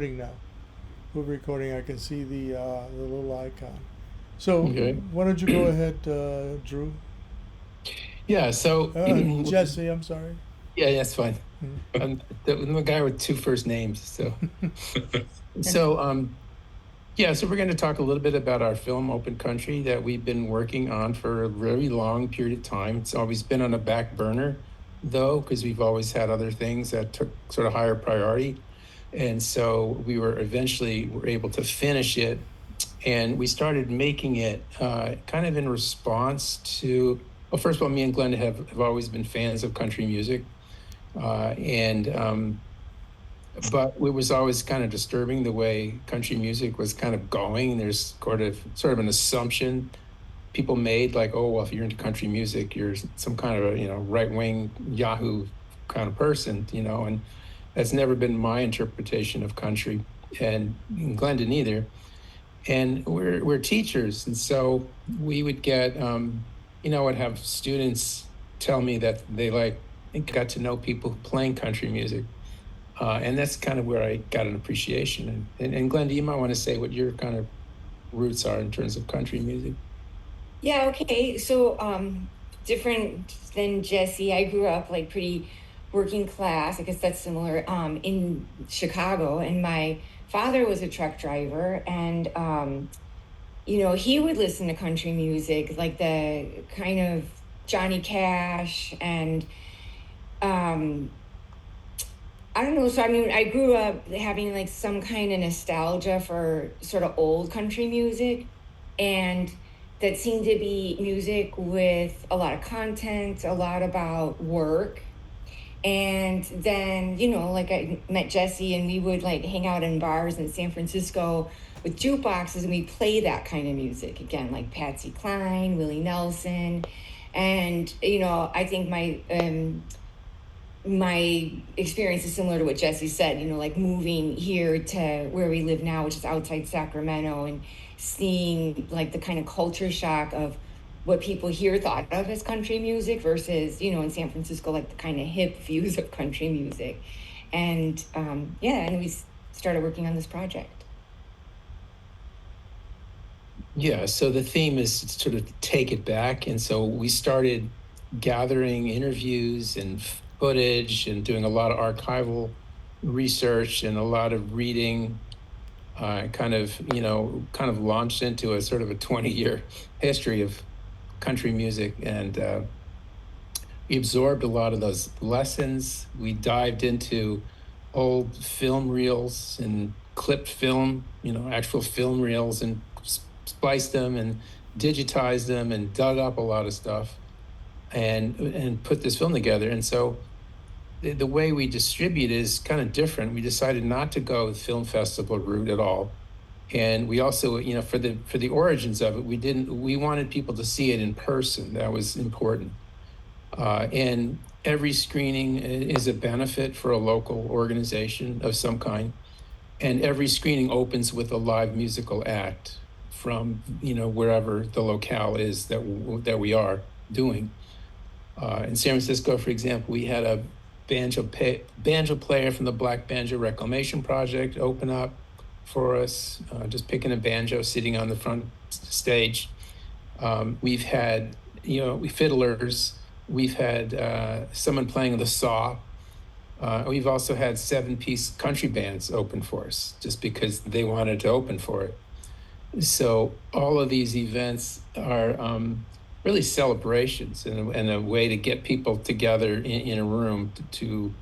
Now. We're recording. I can see the little icon. So Okay. why don't you go ahead, Drew? Yeah. So, Jesse, I'm sorry. yeah, that's fine. Hmm. I'm the guy with two first names. So, yeah. So we're going to talk a little bit about our film Open Country that we've been working on for a very long period of time. It's always been on a back burner, though, because we've always had other things that took sort of higher priority. And so we were able to finish it, and we started making it kind of in response to, well, first of all, me and Glenda have always been fans of country music, and but it was always kind of disturbing the way country music was kind of going. There's sort of an assumption people made, like, oh, well, if you're into country music, you're some kind of a, right wing Yahoo kind of person, and that's never been my interpretation of country, and Glenda neither. And we're teachers, and so we would get, would have students tell me that they got to know people playing country music, and that's kind of where I got an appreciation. And Glenda, you might want to say what your kind of roots are in terms of country music. Yeah, okay. So, different than Jesse, I grew up like pretty working class. I guess that's similar, in Chicago. And my father was a truck driver, and, he would listen to country music, like the kind of Johnny Cash and, um, I don't know. So, I mean, I grew up having like some kind of nostalgia for sort of old country music. And that seemed to be music with a lot of content, a lot about work. And then, like I met Jesse and we would like hang out in bars in San Francisco with jukeboxes and we play that kind of music again, like Patsy Cline, Willie Nelson. And, I think my experience is similar to what Jesse said, like moving here to where we live now, which is outside Sacramento, and seeing like the kind of culture shock of what people here thought of as country music versus, in San Francisco, like the kind of hip views of country music. And yeah, and we started working on this project. Yeah, so the theme is to sort of take it back. And so we started gathering interviews and footage and doing a lot of archival research and a lot of reading, kind of launched into a sort of a 20-year history of country music. And we absorbed a lot of those lessons. We dived into old film reels and clipped film, actual film reels, and spliced them and digitized them and dug up a lot of stuff and put this film together. And so the way we distribute is kind of different. We decided not to go the film festival route at all. And we also, for the origins of it, we wanted people to see it in person. That was important. And every screening is a benefit for a local organization of some kind. And every screening opens with a live musical act from, wherever the locale is that we are doing. In San Francisco, for example, we had a banjo player from the Black Banjo Reclamation Project open up for us, just picking a banjo, sitting on the front stage. We've had, fiddlers. We've had someone playing the saw. We've also had 7-piece country bands open for us, just because they wanted to open for it. So all of these events are really celebrations and a way to get people together in a room to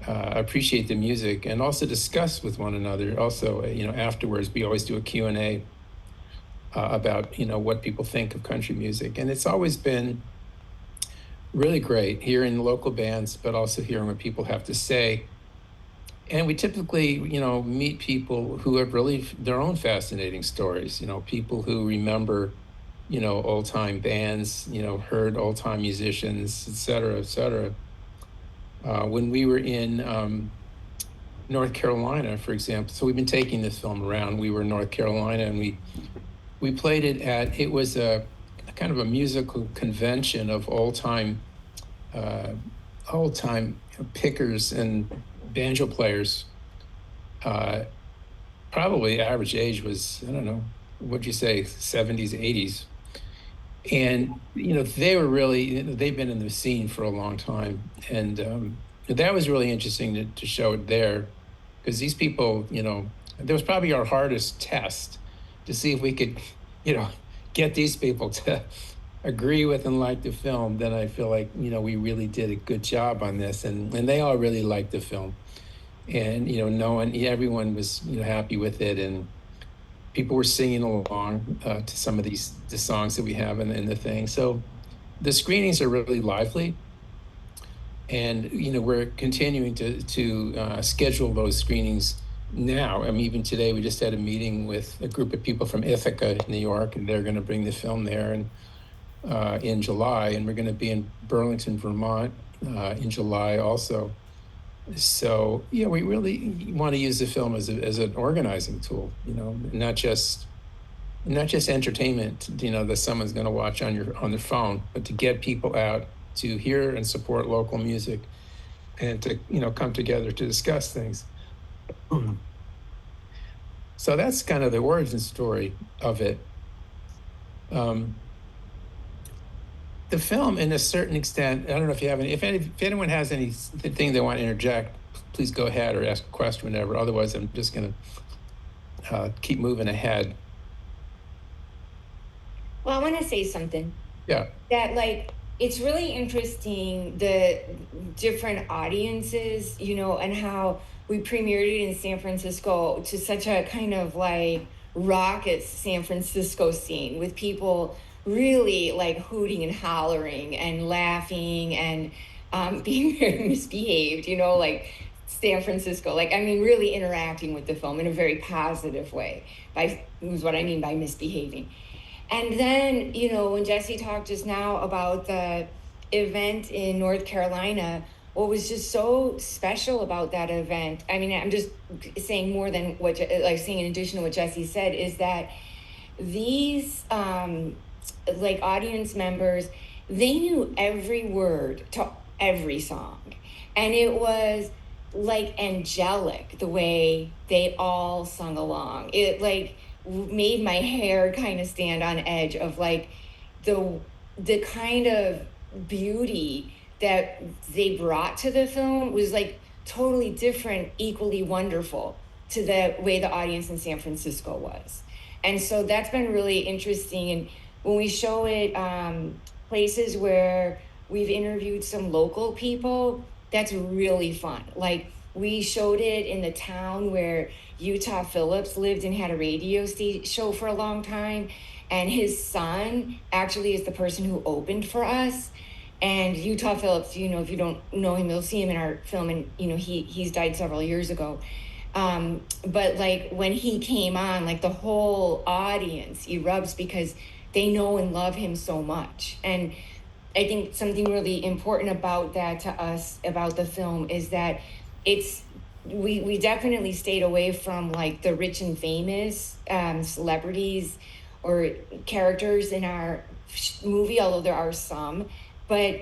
appreciate the music and also discuss with one another. Also, afterwards, we always do a Q&A about, what people think of country music. And it's always been really great hearing local bands, but also hearing what people have to say. And we typically, meet people who have really their own fascinating stories, people who remember, old time bands, heard old time musicians, et cetera, et cetera. When we were in North Carolina, for example, so we've been taking this film around. We were in North Carolina and we played it was a kind of a musical convention of uh, old time pickers and banjo players. probably average age was, I don't know, what'd you say, 70s, 80s. And, they were really, they've been in the scene for a long time. And that was really interesting to show it there, because these people, that was probably our hardest test to see if we could, get these people to agree with and like the film. Then I feel like, we really did a good job on this. And they all really liked the film. And, everyone was, happy with it. And people were singing along to some of the songs that we have in the thing. So the screenings are really lively, and we're continuing to schedule those screenings now. I mean, even today we just had a meeting with a group of people from Ithaca, New York, and they're going to bring the film there, and in July, and we're going to be in Burlington, Vermont, in July also. So yeah, we really want to use the film as an organizing tool, not just entertainment, that someone's going to watch on their phone, but to get people out to hear and support local music, and to come together to discuss things. So that's kind of the origin story of it. The film, in a certain extent, I don't know if you have any, if anyone has anything they want to interject, please go ahead or ask a question, whatever. Otherwise, I'm just going to keep moving ahead. Well, I want to say something. Yeah. That, it's really interesting, the different audiences, and how we premiered it in San Francisco to such a kind of rocket San Francisco scene, with people really hooting and hollering and laughing and being very misbehaved, San Francisco, really interacting with the film in a very positive way, is what I mean by misbehaving. And then, when Jesse talked just now about the event in North Carolina, what was just so special about that event, I mean, I'm just saying more than what, saying in addition to what Jesse said, is that these, audience members, they knew every word to every song. And it was, angelic, the way they all sung along. It, made my hair kind of stand on edge of the kind of beauty that they brought to the film was totally different, equally wonderful to the way the audience in San Francisco was. And so that's been really interesting. And when we show it places where we've interviewed some local people, that's really fun. We showed it in the town where Utah Phillips lived and had a radio show for a long time. And his son actually is the person who opened for us. And Utah Phillips, if you don't know him, you'll see him in our film. And, he's died several years ago. But when he came on, the whole audience erupts because they know and love him so much. And I think something really important about that to us, about the film, is that we definitely stayed away from the rich and famous celebrities or characters in our movie, although there are some, but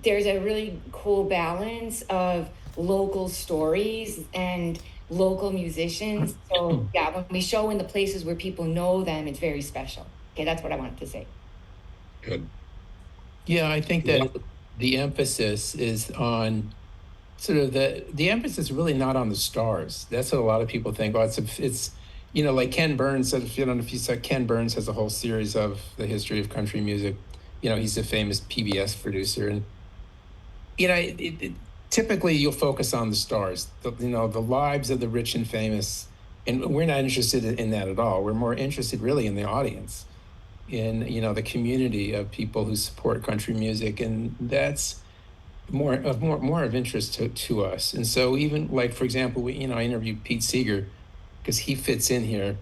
there's a really cool balance of local stories and local musicians. So yeah, when we show in the places where people know them, it's very special. Okay, that's what I wanted to say. Good. Yeah, I think that the emphasis is on sort of the emphasis is really not on the stars. That's what a lot of people think. Oh, it's Ken Burns. If you don't know if you saw, Ken Burns has a whole series of the history of country music. He's a famous PBS producer, and typically you'll focus on the stars, the lives of the rich and famous, and we're not interested in that at all. We're more interested really in the audience, in the community of people who support country music, and that's more of interest to us. And so even for example, I interviewed Pete Seeger because he fits in here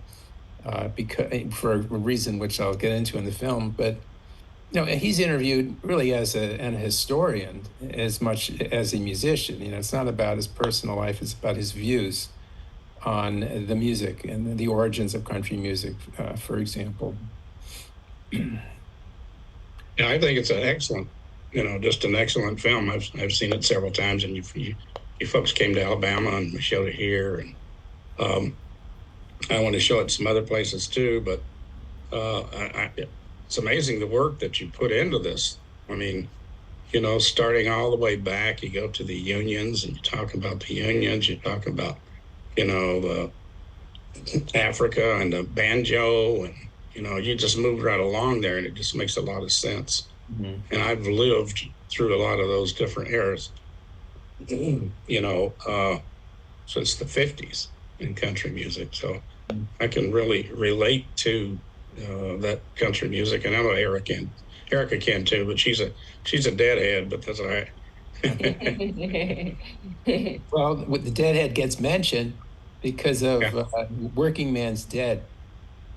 because for a reason which I'll get into in the film, but he's interviewed really as a historian as much as a musician. It's not about his personal life, it's about his views on the music and the origins of country music, for example. Yeah, I think it's an excellent, just an excellent film. I've seen it several times, and you folks came to Alabama and we showed it here, and I want to show it some other places too, but it's amazing the work that you put into this. I mean, starting all the way back, you go to the unions and you talk about the unions, you talk about, the Africa and the banjo, and, you just move right along there, and it just makes a lot of sense. Mhm. And I've lived through a lot of those different eras, since the 50s in country music. So I can really relate to that country music, and I know Erica can too, but she's a deadhead, but that's all right. Well, the Deadhead gets mentioned because of Yeah. Working Man's Dead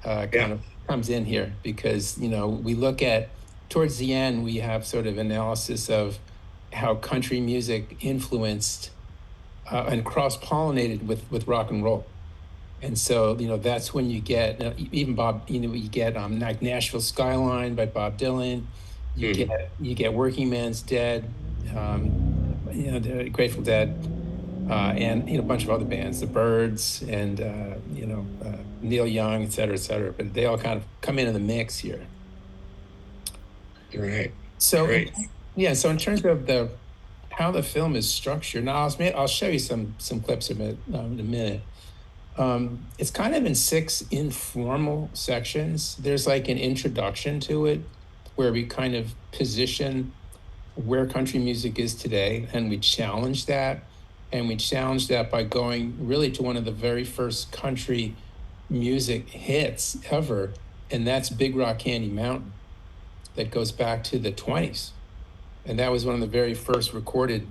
kind of comes in here because, we look at towards the end, we have sort of analysis of how country music influenced and cross-pollinated with rock and roll. And so, that's when you get even Bob, you get like Nashville Skyline by Bob Dylan. You get Working Man's Dead, the Grateful Dead, and a bunch of other bands, the Byrds, and Neil Young, et cetera, et cetera. But they all kind of come into the mix here. Right. So Great. yeah, so in terms of how the film is structured, now I'll show you some clips of it in a minute. It's kind of in 6 informal sections. There's like an introduction to it where we kind of position where country music is today, and we challenge that. And we challenge that by going really to one of the very first country music hits ever, and that's Big Rock Candy Mountain, that goes back to the 20s. And that was one of the very first recorded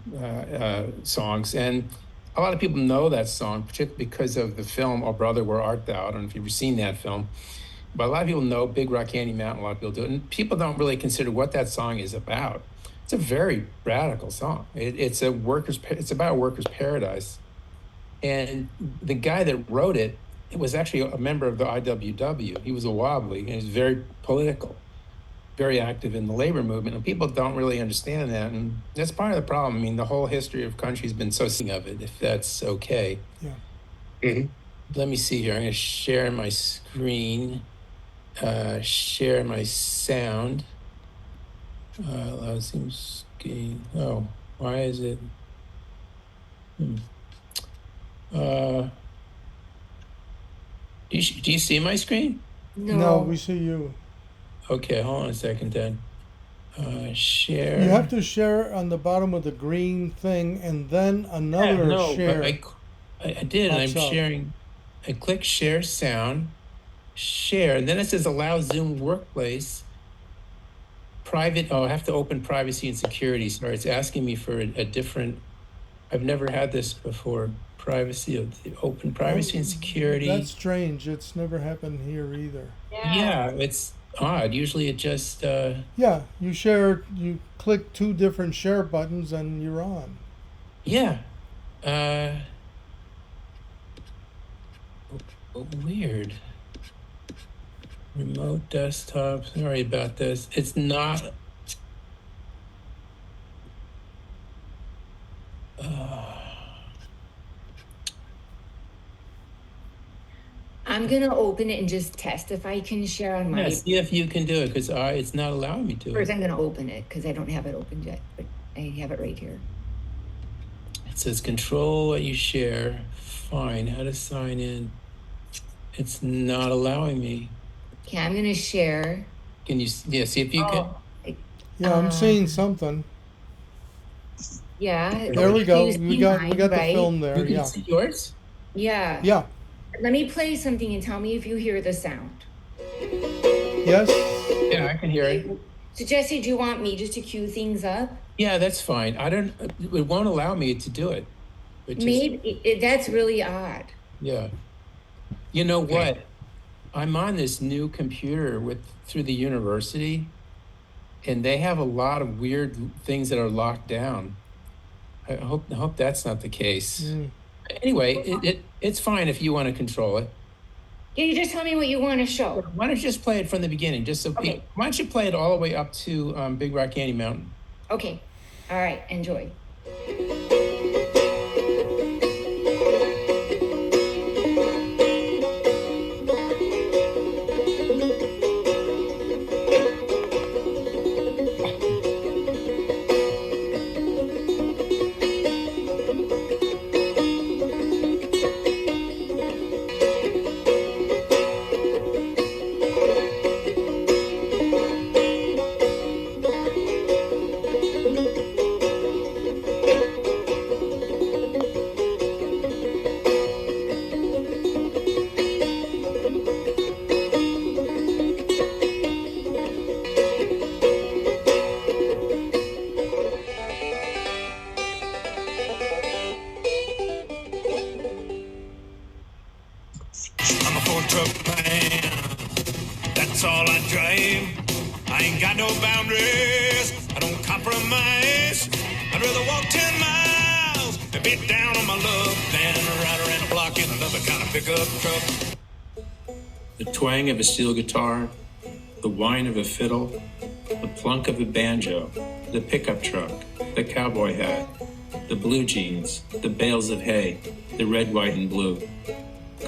songs. And a lot of people know that song, particularly because of the film Oh Brother, Where Art Thou? I don't know if you've ever seen that film, but a lot of people know Big Rock Candy Mountain. A lot of people do it, and people don't really consider what that song is about. It's a very radical song. It's about a worker's paradise, and the guy that wrote it was actually a member of the IWW. He was a wobbly, and he was very political, very active in the labor movement, and people don't really understand that, and that's part of the problem. I mean, the whole history of country has been so sick of it, if that's okay. Yeah. Mhm. Let me see here. I'm going to share my screen, share my sound. Oh, why is it? Do you see my screen? No, we see you. Okay, hold on a second then. Share. You have to share on the bottom of the green thing, and then another no, share. I did. I'm pops up. sharing. I click share sound, share, and then it says allow Zoom Workplace. Private. Oh, I have to open privacy and security. Sorry, it's asking me for a different. I've never had this before. Open privacy and security. That's strange. It's never happened here either. Yeah, it's odd. Usually it just. Yeah, you click 2 different share buttons and you're on. Yeah. Weird. Remote desktop. Sorry about this. It's not. I'm gonna open it and just test if I can share on my. Yeah, see if you can do it, because it's not allowing me to. First, I'm gonna open it because I don't have it opened yet, but I have it right here. It says control what you share. Fine. How to sign in. It's not allowing me. Okay, I'm gonna share. Can you? Yeah. See if you can. Yeah, I'm seeing something. Yeah. There we go. You We see got mine, the right? film You there. can Yeah. see yours. Yeah. Yeah. Let me play something and tell me if you hear the sound. Yes. Yeah, I can hear it. So Jesse, do you want me just to cue things up? Yeah, that's fine. I don't. It won't allow me to do it. It just- Maybe that's really odd. Yeah. You know what? I'm on this new computer through the university, and they have a lot of weird things that are locked down. I hope that's not the case. Mm. Anyway, it's fine if you want to control it. Yeah, you just tell me what you want to show. Why don't you just play it from the beginning, just so Okay. why don't you play it all the way up to Big Rock Candy Mountain? Okay. All right. Enjoy. I'm a four-truck man, that's all I drive. I ain't got no boundaries, I don't compromise. I'd rather walk 10 miles and beat down on my love than ride around a block in another kind of pickup truck. The twang of a steel guitar, the whine of a fiddle, the plunk of a banjo, the pickup truck, the cowboy hat, the blue jeans, the bales of hay, the red, white, and blue.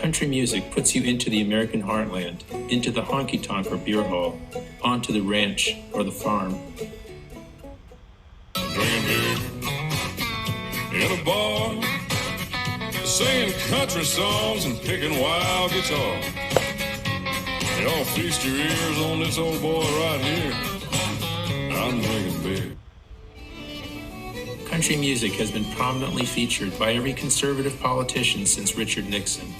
Country music puts you into the American heartland, into the honky-tonk or beer hall, onto the ranch or the farm. Drinking in a bar, singing country songs and picking wild guitar. Y'all feast your ears on this old boy right here. I'm drinking beer. Country music has been prominently featured by every conservative politician since Richard Nixon.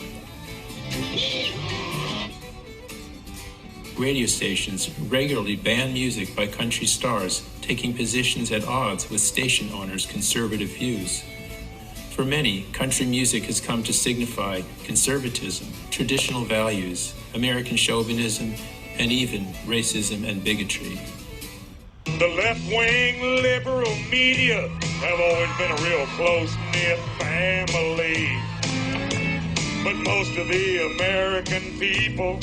Radio stations regularly ban music by country stars taking positions at odds with station owners' conservative views. For many, country music has come to signify conservatism, traditional values, American chauvinism, and even racism and bigotry. The left-wing liberal media have always been a real close-knit family. But most of the American people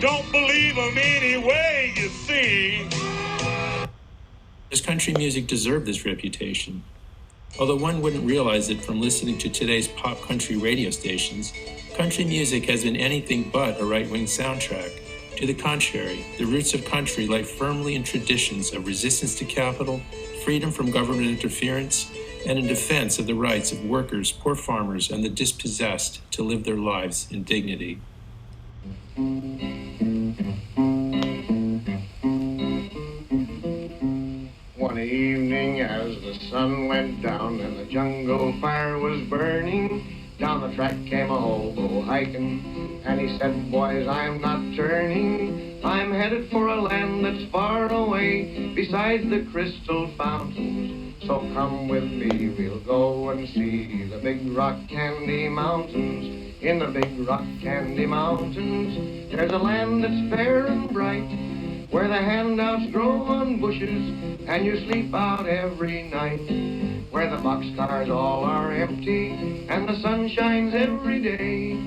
don't believe them anyway, you see. Does country music deserve this reputation? Although one wouldn't realize it from listening to today's pop country radio stations, country music has been anything but a right-wing soundtrack. To the contrary, the roots of country lie firmly in traditions of resistance to capital, freedom from government interference, and in defense of the rights of workers, poor farmers, and the dispossessed to live their lives in dignity. One evening as the sun went down and the jungle fire was burning, down the track came a hobo hiking, and he said, boys, I'm not turning. I'm headed for a land that's far away, beside the crystal fountains. So come with me, we'll go and see the big rock candy mountains. In the big rock candy mountains, there's a land that's fair and bright, where the handouts grow on bushes, and you sleep out every night. Where the boxcars all are empty, and the sun shines every day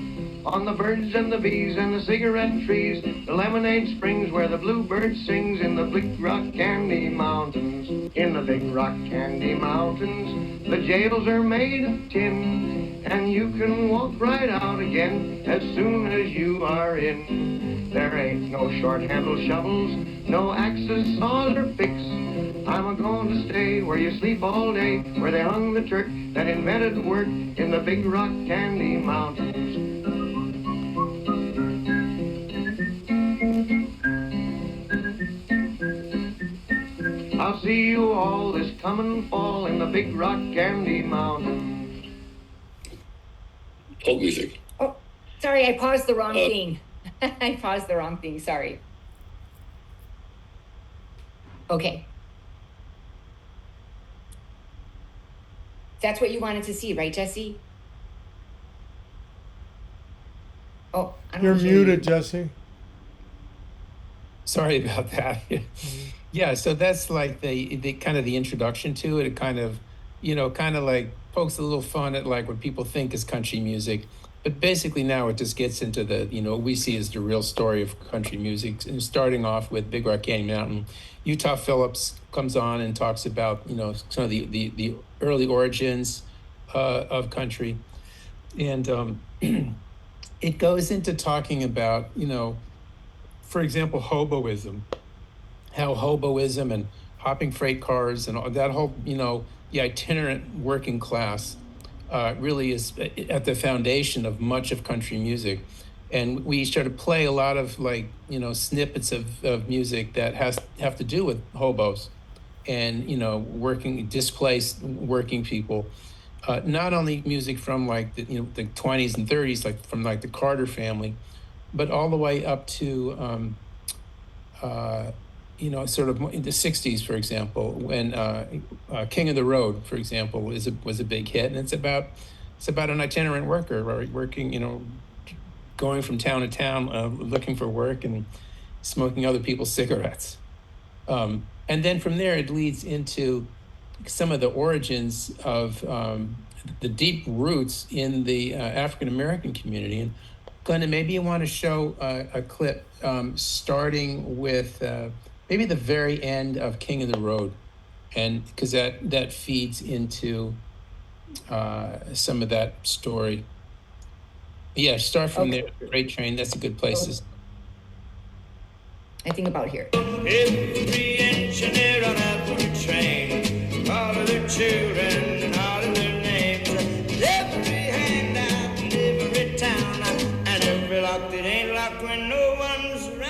on the birds and the bees and the cigarette trees, the lemonade springs where the bluebird sings. In the big rock candy mountains, in the big rock candy mountains, the jails are made of tin, and you can walk right out again as soon as you are in. There ain't no short-handled shovels, no axes, saws, or picks. I'm a-going to stay where you sleep all day, where they hung the Turk that invented work, in the big rock candy mountains. I'll see you all this coming fall in the big rock candy mountains. Folk music. Oh, sorry, I paused the wrong thing. I paused the wrong thing, sorry. Okay. That's what you wanted to see, right, Jesse? Oh, I don't You're hear muted, you. Jesse. Sorry about that. Yeah, so that's like the kind of the introduction to it. It kind of, kind of like pokes a little fun at like what people think is country music. But basically now it just gets into the, what we see as the real story of country music. And starting off with Big Rock Candy Mountain, Utah Phillips comes on and talks about, some of the early origins of country. And it goes into talking about, for example, hoboism, how hoboism and hopping freight cars and all that whole, the itinerant working class really is at the foundation of much of country music. And we try to play a lot of snippets of music that have to do with hobos and, displaced working people. Not only music from the 20s and 30s, like from the Carter family, but all the way up to, sort of in the 60s, for example, when King of the Road, for example, was a big hit. And it's about an itinerant worker, right, working, going from town to town looking for work and smoking other people's cigarettes. And then from there, it leads into some of the origins of the deep roots in the African American community. And Glenda, maybe you want to show a clip starting with maybe the very end of King of the Road, and because that feeds into some of that story. Yeah, start from there. Freight Train, that's a good place to. I think about here. Every engineer on every train, all of their children and all of their names, every handout in every town, and every lock that ain't locked when no one's around.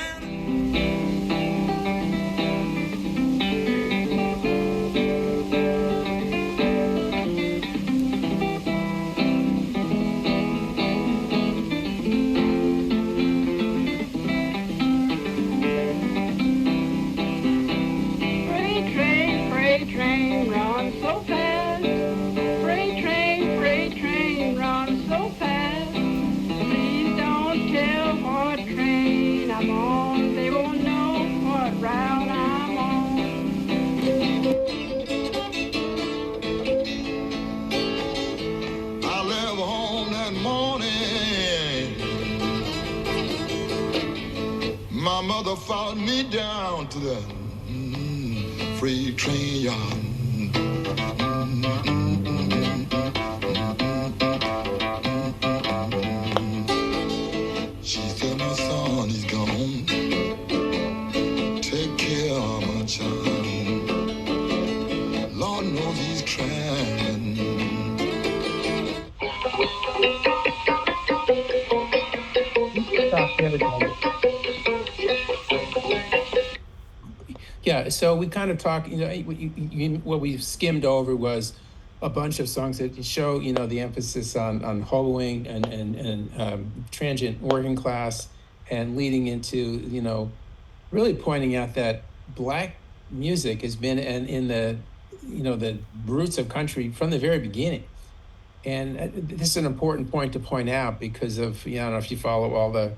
Freight train, run so fast. Freight train, run so fast. Please don't tell what train I'm on. They won't know what route I'm on. I left home that morning. My mother followed me down to the freight train yard. She said, my son is gone. Take care of my child. Lord knows he's trying. Yeah, so we kind of talk, what we skimmed over was a bunch of songs that show, the emphasis on hoboing and transient working class, and leading into, really pointing out that Black music has been in the, the roots of country from the very beginning. And this is an important point to point out because of, I don't know if you follow all the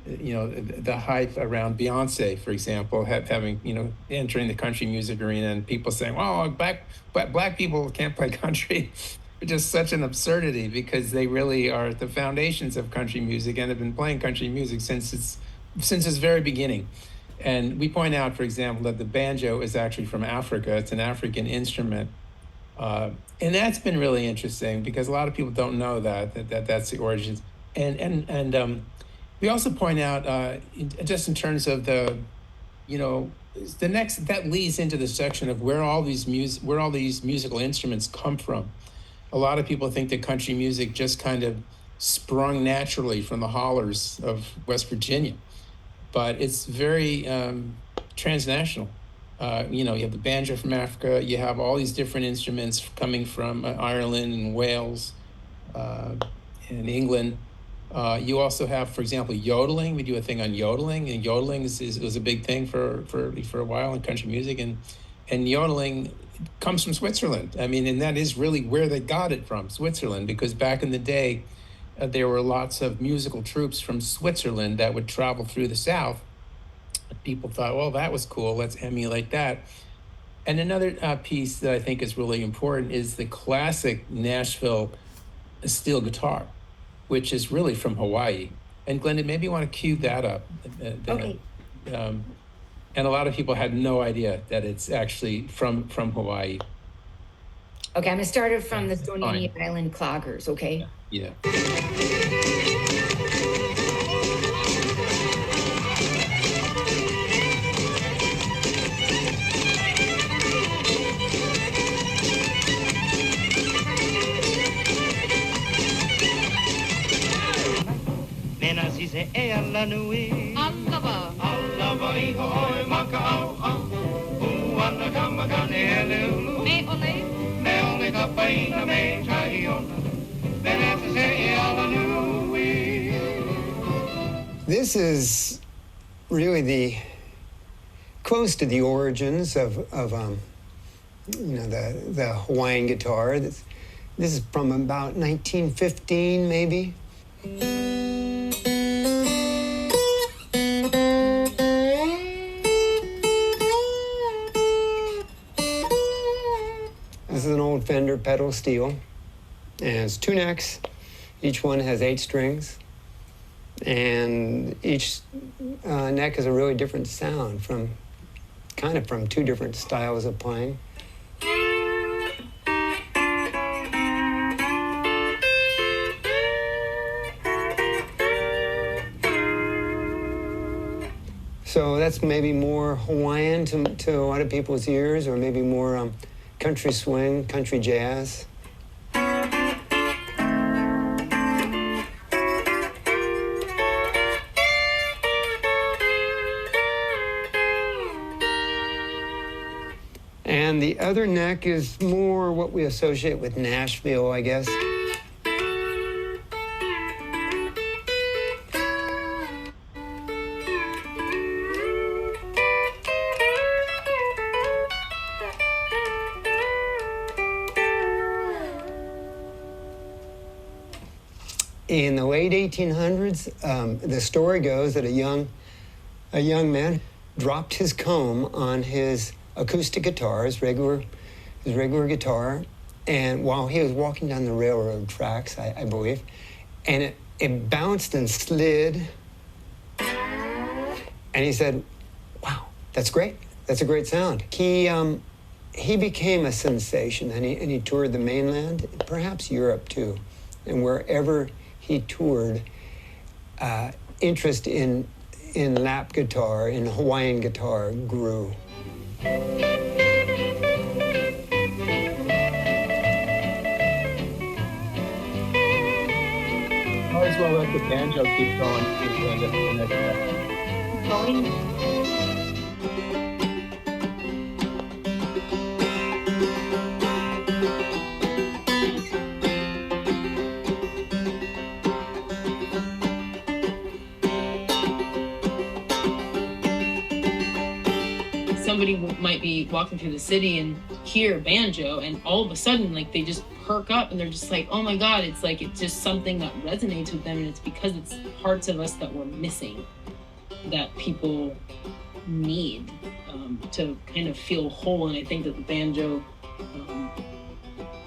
hype around Beyonce, for example, having, entering the country music arena, and people saying, "Oh, black people can't play country," which is such an absurdity because they really are the foundations of country music and have been playing country music since its very beginning. And we point out, for example, that the banjo is actually from Africa. It's an African instrument. And that's been really interesting because a lot of people don't know that's the origins. And we also point out, just in terms of the next, that leads into the section of where all these musical instruments come from. A lot of people think that country music just kind of sprung naturally from the hollers of West Virginia, but it's very transnational. You have the banjo from Africa. You have all these different instruments coming from Ireland and Wales and England. You also have, for example, yodeling. We do a thing on yodeling, and yodeling was a big thing for a while in country music, and yodeling comes from Switzerland. I mean, and that is really where they got it from, Switzerland, because back in the day, there were lots of musical troops from Switzerland that would travel through the South. People thought, well, that was cool. Let's emulate that. And another piece that I think is really important is the classic Nashville steel guitar, which is really from Hawaii. And Glenda, maybe you want to cue that up. Okay. And a lot of people had no idea that it's actually from Hawaii. Okay, I'm gonna start it from the Stony Island Cloggers, okay? Yeah. Se e alla nui Allava I hoi maka au au Uana kamaka ne hele Me ole ka paina me tai ona Venesa se e alla nui. This is really close to the origins of the Hawaiian guitar. This is from about 1915 maybe. Fender pedal steel. And it's 2 necks. Each one has 8 strings. And each neck is a really different sound from 2 different styles of playing. So that's maybe more Hawaiian to a lot of people's ears, or maybe more country swing, country jazz. And the other neck is more what we associate with Nashville, I guess. In the late 1800s, the story goes that a young man dropped his comb on his acoustic guitar, his regular guitar, and while he was walking down the railroad tracks, I believe, and it bounced and slid, and he said, "Wow, that's great. That's a great sound." He became a sensation, and he toured the mainland, perhaps Europe too, and wherever he toured, interest in lap guitar, in Hawaiian guitar, grew. Might as well let the banjo keep going. Keep going to the next step. Going. Somebody might be walking through the city and hear banjo, and all of a sudden, like, they just perk up and they're just like, oh my God, it's like, it's just something that resonates with them, and it's because it's parts of us that we're missing, that people need to kind of feel whole. And I think that the banjo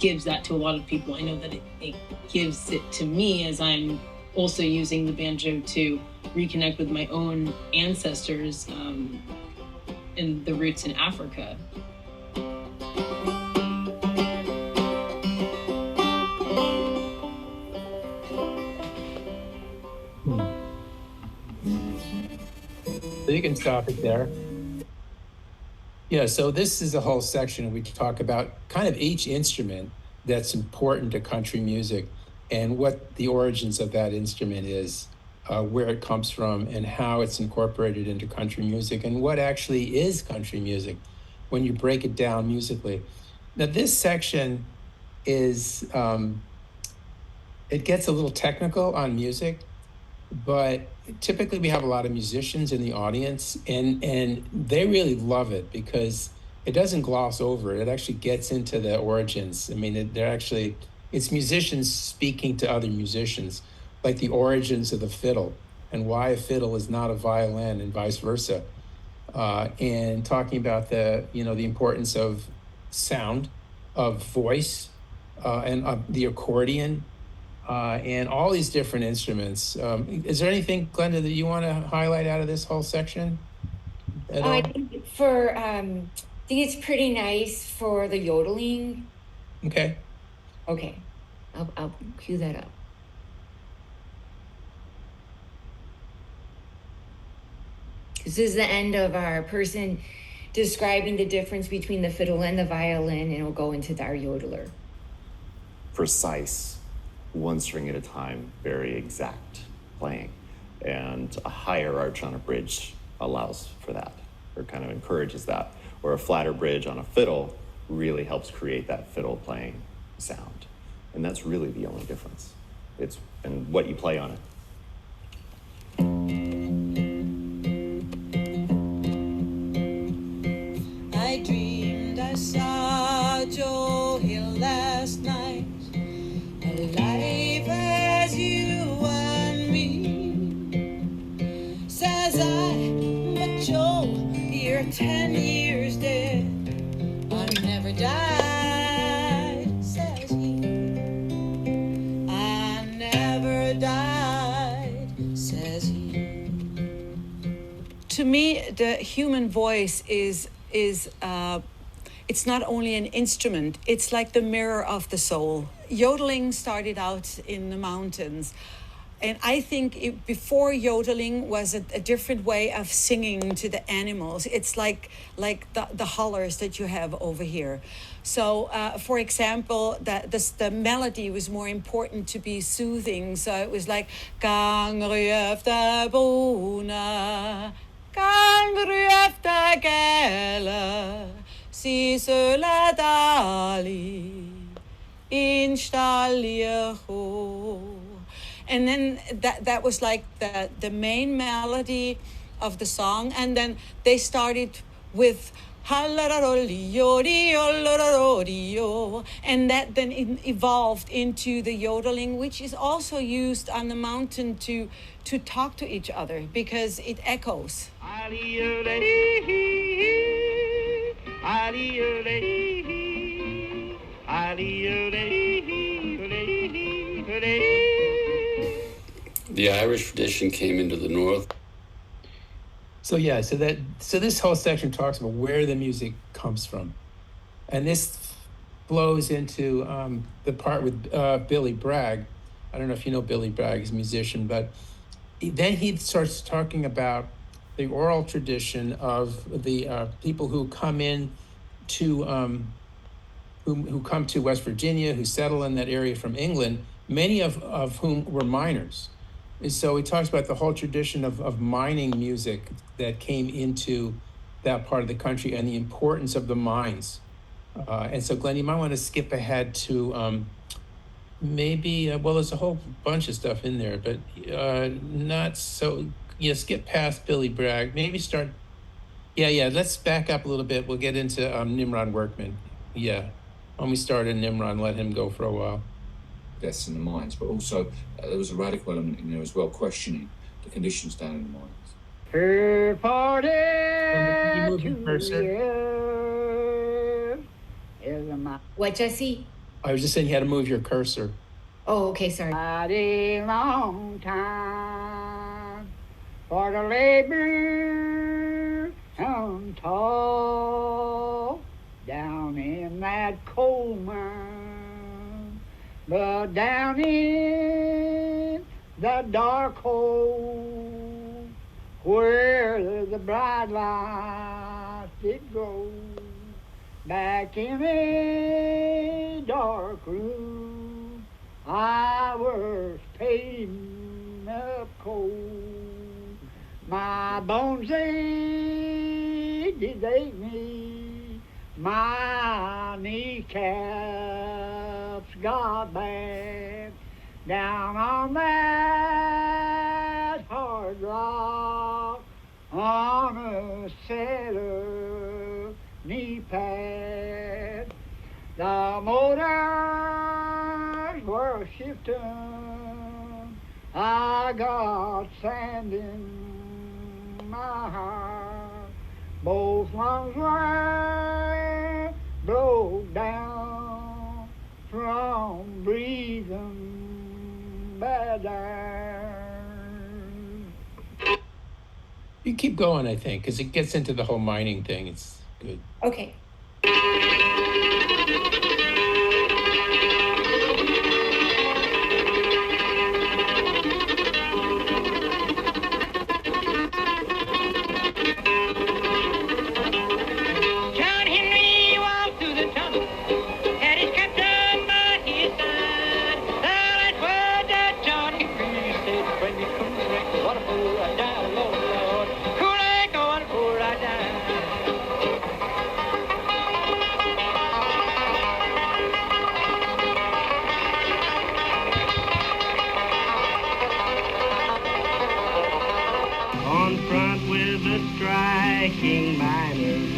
gives that to a lot of people. I know that it gives it to me, as I'm also using the banjo to reconnect with my own ancestors and the roots in Africa. So you can stop it there. Yeah, so this is a whole section we talk about kind of each instrument that's important to country music and what the origins of that instrument is. Where it comes from and how it's incorporated into country music and what actually is country music when you break it down musically. Now this section is, it gets a little technical on music, but typically we have a lot of musicians in the audience and they really love it because it doesn't gloss over it. It actually gets into the origins. I mean, it's musicians speaking to other musicians, like the origins of the fiddle and why a fiddle is not a violin and vice versa. And talking about the importance of sound, of voice, and of the accordion, and all these different instruments. Is there anything, Glenda, that you want to highlight out of this whole section? I think it's pretty nice for the yodeling. Okay. Okay, I'll cue that up. This is the end of our person describing the difference between the fiddle and the violin, and we'll go into our yodeler. Precise, one string at a time, very exact playing. And a higher arch on a bridge allows for that, or kind of encourages that. Or a flatter bridge on a fiddle really helps create that fiddle playing sound. And that's really the only difference. And what you play on it. I dreamed I saw Joe Hill last night, alive as you and me. Says I, but Joe, you're 10 years dead. I never died. to me, the human voice is it's not only an instrument, it's like the mirror of the soul. Yodeling started out in the mountains. And I think before yodeling was a different way of singing to the animals. It's like the hollers that you have over here. So, for example, the melody was more important to be soothing. So it was like Gang ryöfta bona, Gang ryöfta gälla, Sisöla dali, in staljeho. And then that was like the main melody of the song. And then they started with and that then evolved into the yodeling, which is also used on the mountain to talk to each other because it echoes. The Irish tradition came into the north. So yeah, so this whole section talks about where the music comes from, and this flows into the part with Billy Bragg. I don't know if you know Billy Bragg, he's a musician, but then he starts talking about the oral tradition of the people who come in to who come to West Virginia, who settle in that area from England, many of whom were miners. And so he talks about the whole tradition of mining music that came into that part of the country and the importance of the mines. And so, Glenn, you might want to skip ahead to maybe, well, there's a whole bunch of stuff in there, but not so, skip past Billy Bragg. Maybe start, let's back up a little bit. We'll get into Nimrod Workman. Yeah, when we start in Nimrod, let him go for a while. Deaths in the mines, but also there was a radical element in there as well, questioning the conditions down in the mines. Third party What, Jesse? I was just saying you had to move your cursor. Oh, okay, sorry. A long time for the labor and tall down in that coal mine. But down in that dark hole where the bright light did go, back in a dark room, I was painting up cold. My bones ached, did ache me, my kneecaps got bad. Down on that hard rock, on a cedar knee pad, the motors were shifting. I got sand in my heart. Both lungs were broke down from breathing bad air. You keep going, I think, because it gets into the whole mining thing. It's good. Okay. Miners,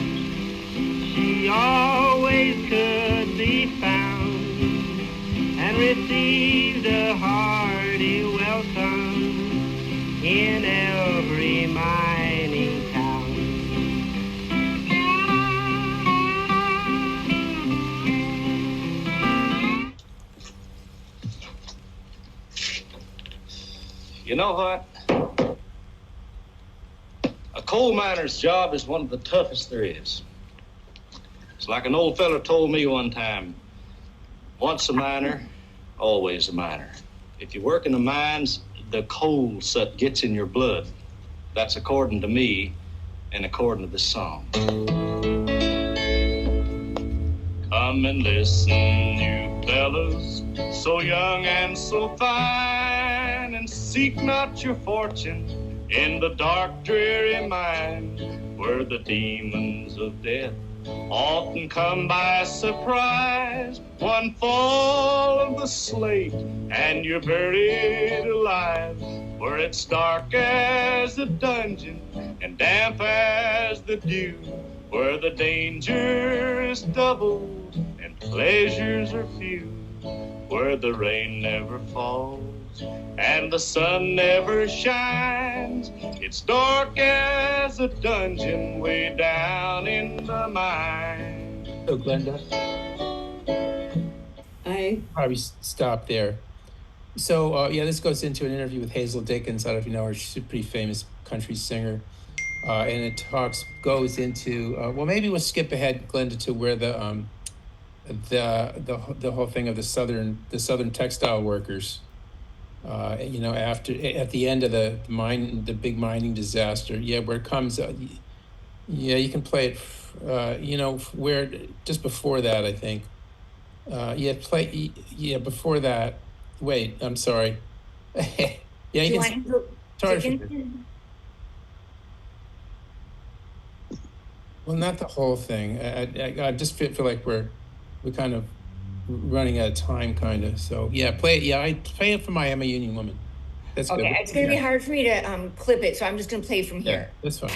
she always could be found and received a hearty welcome in every mining town. You know what? A coal miner's job is one of the toughest there is. It's like an old fella told me one time, once a miner, always a miner. If you work in the mines, the coal soot gets in your blood. That's according to me and according to this song. Come and listen, you fellas, so young and so fine, and seek not your fortune in the dark, dreary mine, where the demons of death often come by surprise. One fall of the slate and you're buried alive, where it's dark as the dungeon and damp as the dew, where the danger is doubled and pleasures are few, where the rain never falls and the sun never shines. It's dark as a dungeon way down in the mine. So Glenda, I probably stop there. So yeah, this goes into an interview with Hazel Dickens. I don't know if you know her. She's a pretty famous country singer, and it goes into well, maybe we'll skip ahead, Glenda, to where the whole thing of the southern textile workers. After at the end of the big mining disaster, where it comes, you can play it, where just before that, I think, before that. Wait, I'm sorry. You can. Well, not the whole thing. I just feel like we're kind of running out of time, kind of. So play it. I play it for my I'm a Union Woman. That's okay. Good. It's gonna be hard for me to clip it, so I'm just gonna play from here. That's fine.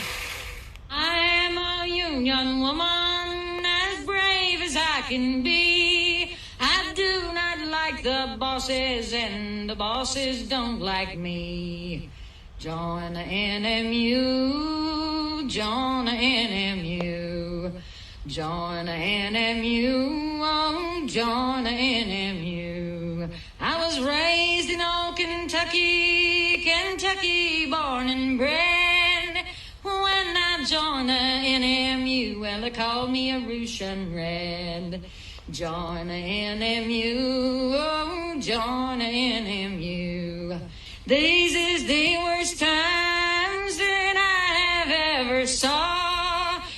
I am a Union woman, as brave as I can be. I do not like the bosses, and the bosses don't like me. Join the NMU, join the NMU. Join the NMU, oh, join the NMU. I was raised in old Kentucky, born and bred. When I joined the NMU, well, they called me a Russian Red. Join the NMU, oh, join the NMU. These is the worst times that I have ever saw.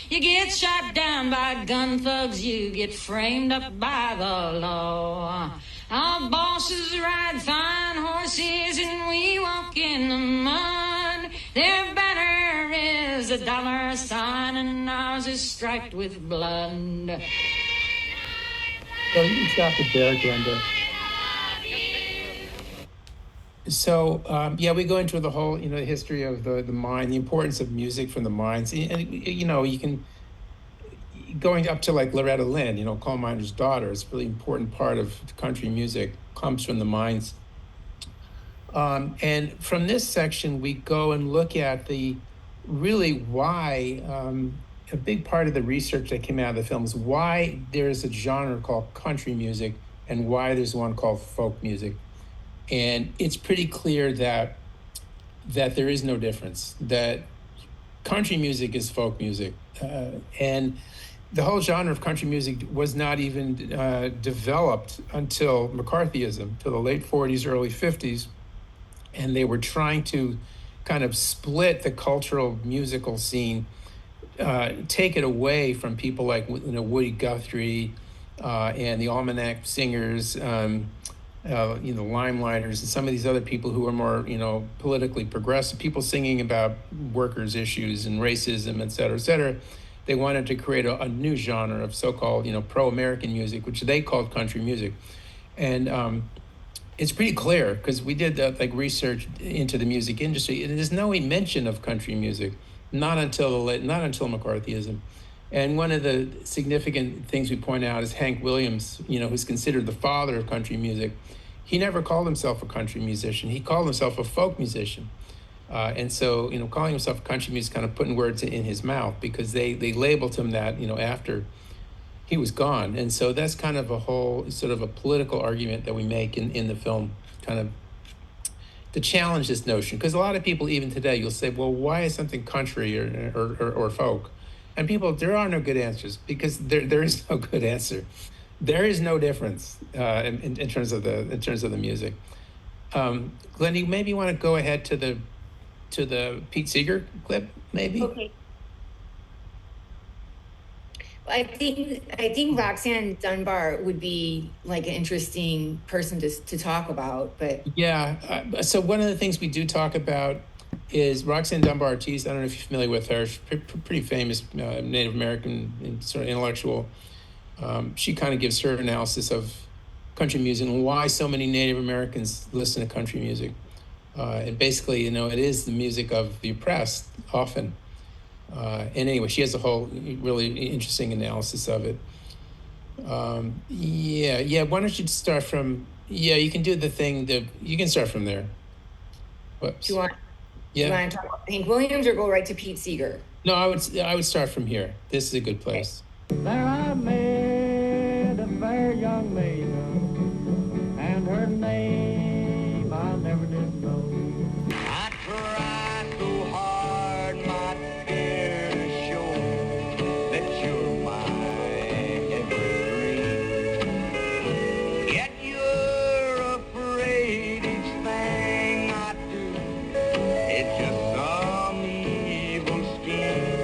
You get shot down by gun thugs, you get framed up by the law. Our bosses ride fine horses and we walk in the mud. Their banner is a dollar sign and ours is striped with blood. So you can stop it there, Glenda. So we go into the whole history of the mine, the importance of music from the mines, and you can going up to like Loretta Lynn, coal miner's daughter. It's a really important part of country music, comes from the mines. And from this section, we go and look at why a big part of the research that came out of the film is why there's a genre called country music and why there's one called folk music. And it's pretty clear that there is no difference, that country music is folk music. And the whole genre of country music was not even developed until McCarthyism, till the late 40s, early 50s. And they were trying to kind of split the cultural musical scene, take it away from people like Woody Guthrie and the Almanac Singers, Limelighters, and some of these other people who are more, politically progressive, people singing about workers' issues and racism, et cetera, et cetera. They wanted to create a new genre of so-called, pro-American music, which they called country music. And it's pretty clear, because we did research into the music industry, and there's no mention of country music, not until McCarthyism. And one of the significant things we point out is Hank Williams, who's considered the father of country music. He never called himself a country musician. He called himself a folk musician. And so, calling himself a country musician, kind of putting words in his mouth, because they labeled him that, after he was gone. And so that's kind of a whole sort of a political argument that we make in the film, kind of to challenge this notion, because a lot of people even today, you'll say, well, why is something country or folk? And people, there are no good answers, because there is no good answer. There is no difference in terms of the music. Glenn, you maybe want to go ahead to the Pete Seeger clip, maybe. Okay. I think Roxanne Dunbar would be like an interesting person to talk about, but yeah. So one of the things we do talk about is Roxanne Dunbar Ortiz. I don't know if you're familiar with her. She's pretty famous Native American sort of intellectual. She kind of gives her analysis of country music and why so many Native Americans listen to country music. And basically, it is the music of the oppressed often. And anyway, she has a whole really interesting analysis of it. Yeah. Why don't you start from? Yeah, you can do the thing that you can start from there. Whoops. Do you want to talk about Hank Williams or go right to Pete Seeger? No, I would start from here. This is a good place. There I met a fair young maiden, and her name I never did know. I tried so hard, my dear, to show that you're my every dream. Yet you're afraid each thing I do, it's just some evil scheme.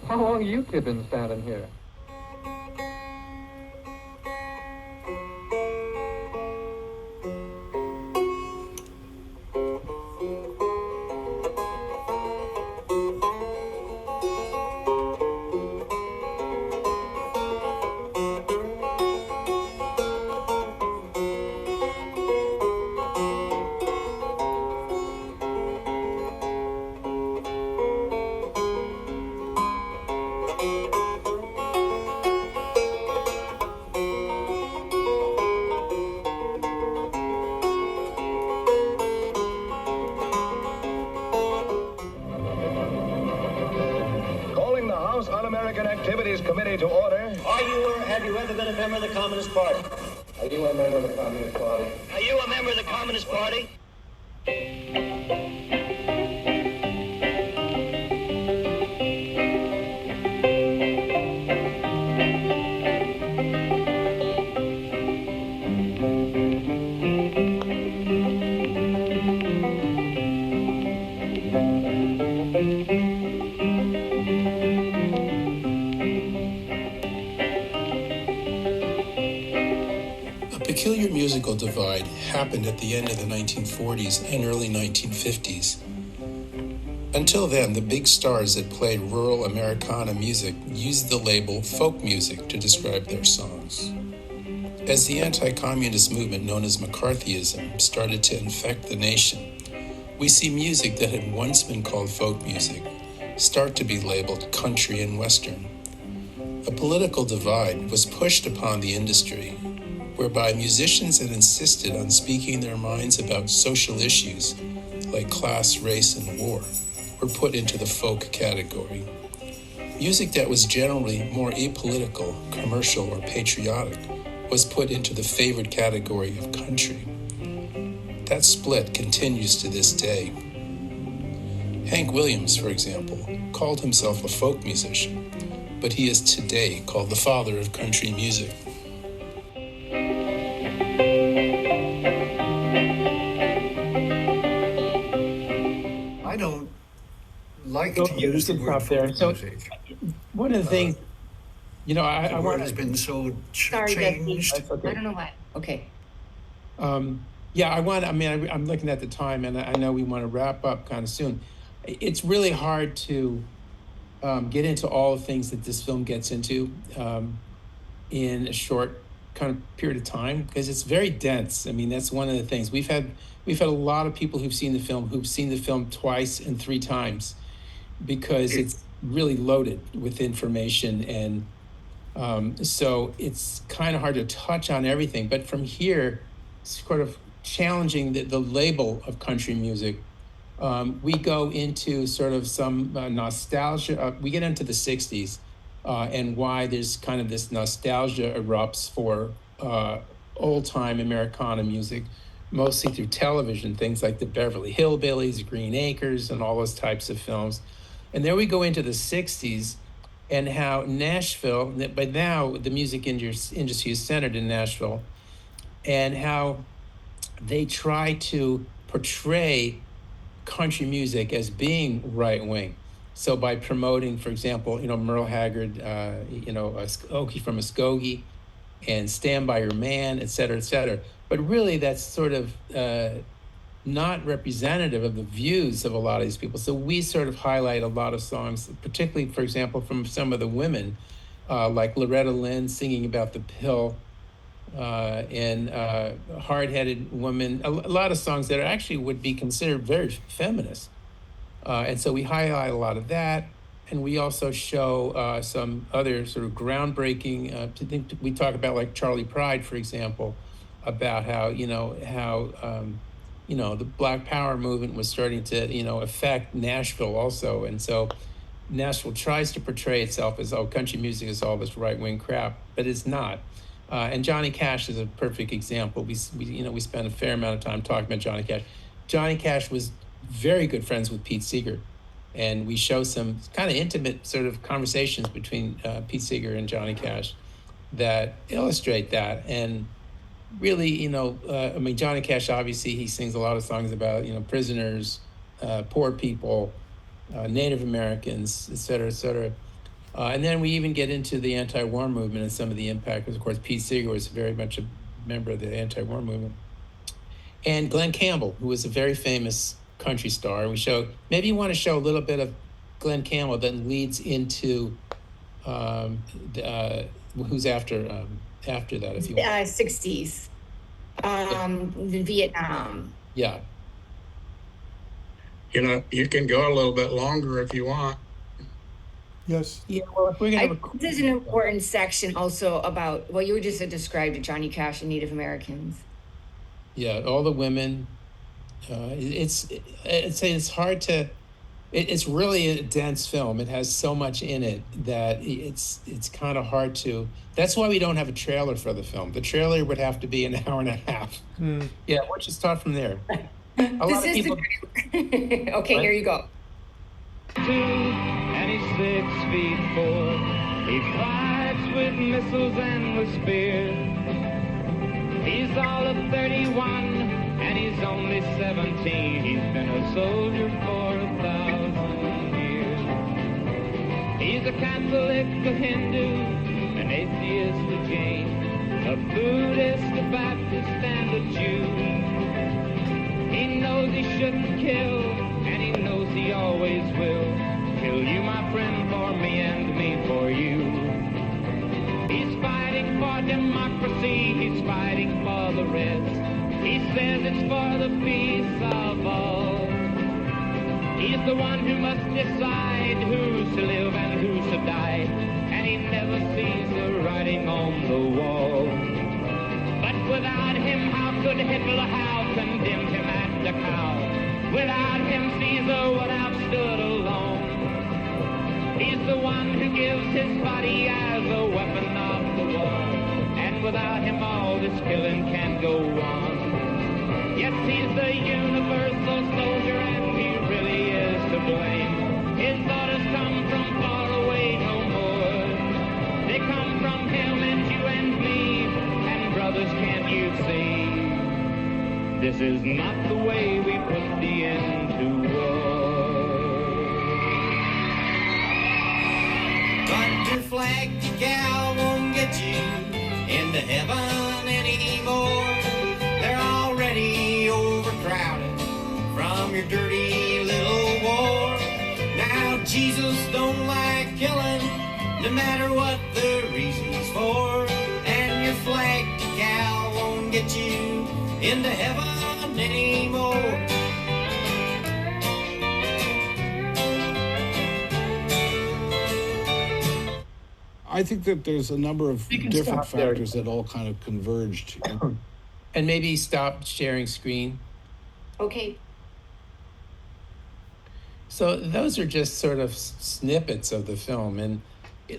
How long have you been standing here? Un-American Activities Committee to order. Are you or have you ever been a member of the Communist Party? Are you a member of the Communist Party? Are you a member of the Communist Party? Peculiar musical divide happened at the end of the 1940s and early 1950s. Until then, the big stars that played rural Americana music used the label folk music to describe their songs. As the anti-communist movement known as McCarthyism started to infect the nation, we see music that had once been called folk music start to be labeled country and western. A political divide was pushed upon the industry, whereby musicians that insisted on speaking their minds about social issues like class, race, and war were put into the folk category. Music that was generally more apolitical, commercial, or patriotic was put into the favored category of country. that split continues to this day. Hank Williams, for example, called himself a folk musician, but he is today called the father of country music. I don't like to use the word folk music. One of the things, you know, I the word want has been so Sorry, changed. Jesse. I don't know why. Okay. Yeah, I'm looking at the time, and I know we want to wrap up kind of soon. It's really hard to get into all the things that this film gets into in a short kind of period of time, because it's very dense. I mean, that's one of the things. We've had a lot of people who've seen the film twice and 3 times, because it's really loaded with information, and so it's kind of hard to touch on everything. But from here, sort of challenging the label of country music, we go into sort of some nostalgia. We get into the 60s and why there's kind of this nostalgia erupts for old-time Americana music, mostly through television, things like the Beverly Hillbillies, Green Acres, and all those types of films. And then we go into the 60s and how Nashville, by now the music industry is centered in Nashville, and how they try to portray country music as being right-wing. So by promoting, for example, Merle Haggard, Okie from Muskogee, and Stand By Your Man, et cetera, et cetera. But really that's sort of not representative of the views of a lot of these people. So we sort of highlight a lot of songs, particularly, for example, from some of the women, like Loretta Lynn singing about the pill, and Hard-Headed Woman, a lot of songs that actually would be considered very feminist. And so we highlight a lot of that. And we also show some other sort of groundbreaking, we talk about like Charlie Pride, for example, about how the Black Power movement was starting to, affect Nashville also. And so Nashville tries to portray itself as, country music is all this right-wing crap, but it's not. And Johnny Cash is a perfect example. We spent a fair amount of time talking about Johnny Cash. Johnny Cash was very good friends with Pete Seeger, and we show some kind of intimate sort of conversations between Pete Seeger and Johnny Cash that illustrate that. And really, Johnny Cash, obviously, he sings a lot of songs about, prisoners, poor people, Native Americans, et cetera, et cetera. And then we even get into the anti-war movement and some of the impact, because, of course, Pete Seeger was very much a member of the anti-war movement. And Glenn Campbell, who was a very famous country star. We show, maybe you want to show a little bit of Glenn Campbell that leads into who's after that, if you want. 60s, Vietnam. Yeah. You can go a little bit longer if you want. Yes. Yeah, well, if we're gonna this is an important section also about what you were just described to Johnny Cash and Native Americans. Yeah, all the women. It's hard to. It's really a dense film. It has so much in it that it's kind of hard to. That's why we don't have a trailer for the film. The trailer would have to be an hour and a half. Yeah, we'll just start from there. A lot of people. Okay, here you go. And he's 6'4". He fights with missiles and with spears. He's all of 31 and he's only 17. He's been a soldier for 1,000 years. He's a Catholic, a Hindu, an atheist, a Jain, a Buddhist, a Baptist, and a Jew. He knows he shouldn't kill, and he knows he always will. Kill you, my friend, for me and me for you. He's fighting for democracy, he's fighting for the rest. He says it's for the peace of all. He's the one who must decide who's to live and who's to die, and he never sees the writing on the wall. But without him, how could Hitler have condemned him at Dachau? Without him, Caesar would have stood alone. He's the one who gives his body as a weapon of the war, and without him all this killing can go on. Yes, he's the universal soldier, and he really is to blame. His orders come from far away no more. They come from him and you and me, and brothers, can't you see? This is not the way we put the end to war. But your flag gal won't get you into heaven anymore. They're already overcrowded from your dirty little war. Now Jesus don't like killing, no matter what the reason's for. And your flag gal won't get you into heaven anymore. I think that there's a number of You can different stop there. factors that all kind of converged. And maybe stop sharing screen. Okay. So those are just sort of snippets of the film, and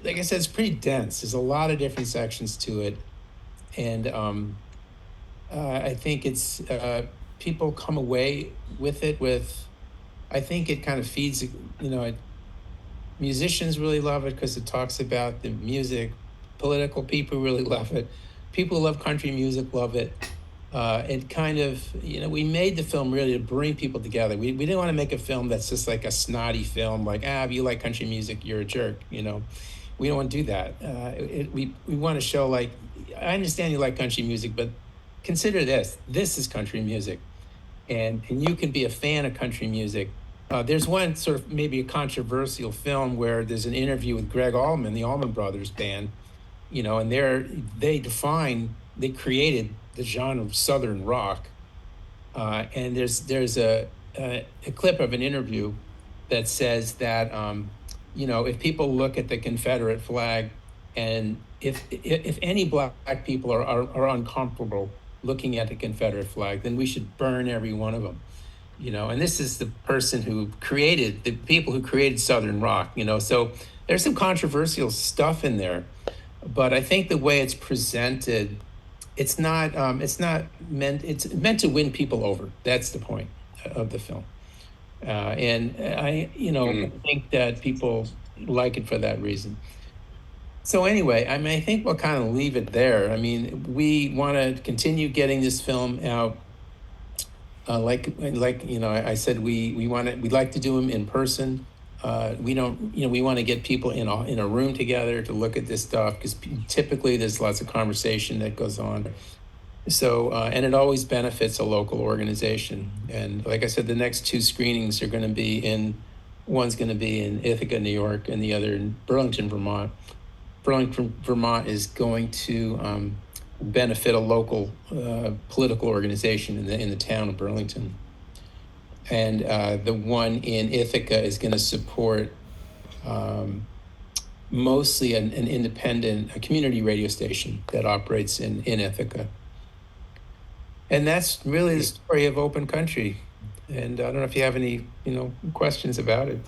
like I said, it's pretty dense. There's a lot of different sections to it, and I think it's people come away with it with. I think it kind of feeds, musicians really love it because it talks about the music. Political people really love it. People who love country music love it. It kind of, we made the film really to bring people together. We didn't want to make a film that's just like a snotty film, like, if you like country music, you're a jerk, We don't want to do that. We want to show, like, I understand you like country music, but consider this. This is country music. And you can be a fan of country music. There's one sort of maybe a controversial film where there's an interview with Greg Allman, the Allman Brothers Band, and they created the genre of Southern rock. And there's a clip of an interview that says that, if people look at the Confederate flag, and if any black people are uncomfortable looking at the Confederate flag, then we should burn every one of them. And this is the person who created, the people who created Southern rock, so there's some controversial stuff in there, but I think the way it's presented, it's meant to win people over. That's the point of the film. And I think that people like it for that reason. So anyway, I think we'll kind of leave it there. We want to continue getting this film out. I said, we'd like to do them in person. We want to get people in a room together to look at this stuff, because typically there's lots of conversation that goes on. So, and it always benefits a local organization. And like I said, the next two screenings are going to be one's going to be in Ithaca, New York, and the other in Burlington, Vermont. Burlington, Vermont is going to benefit a local political organization in the town of Burlington. And the one in Ithaca is going to support mostly an independent community radio station that operates in Ithaca. And that's really the story of Open Country. And I don't know if you have any, questions about it.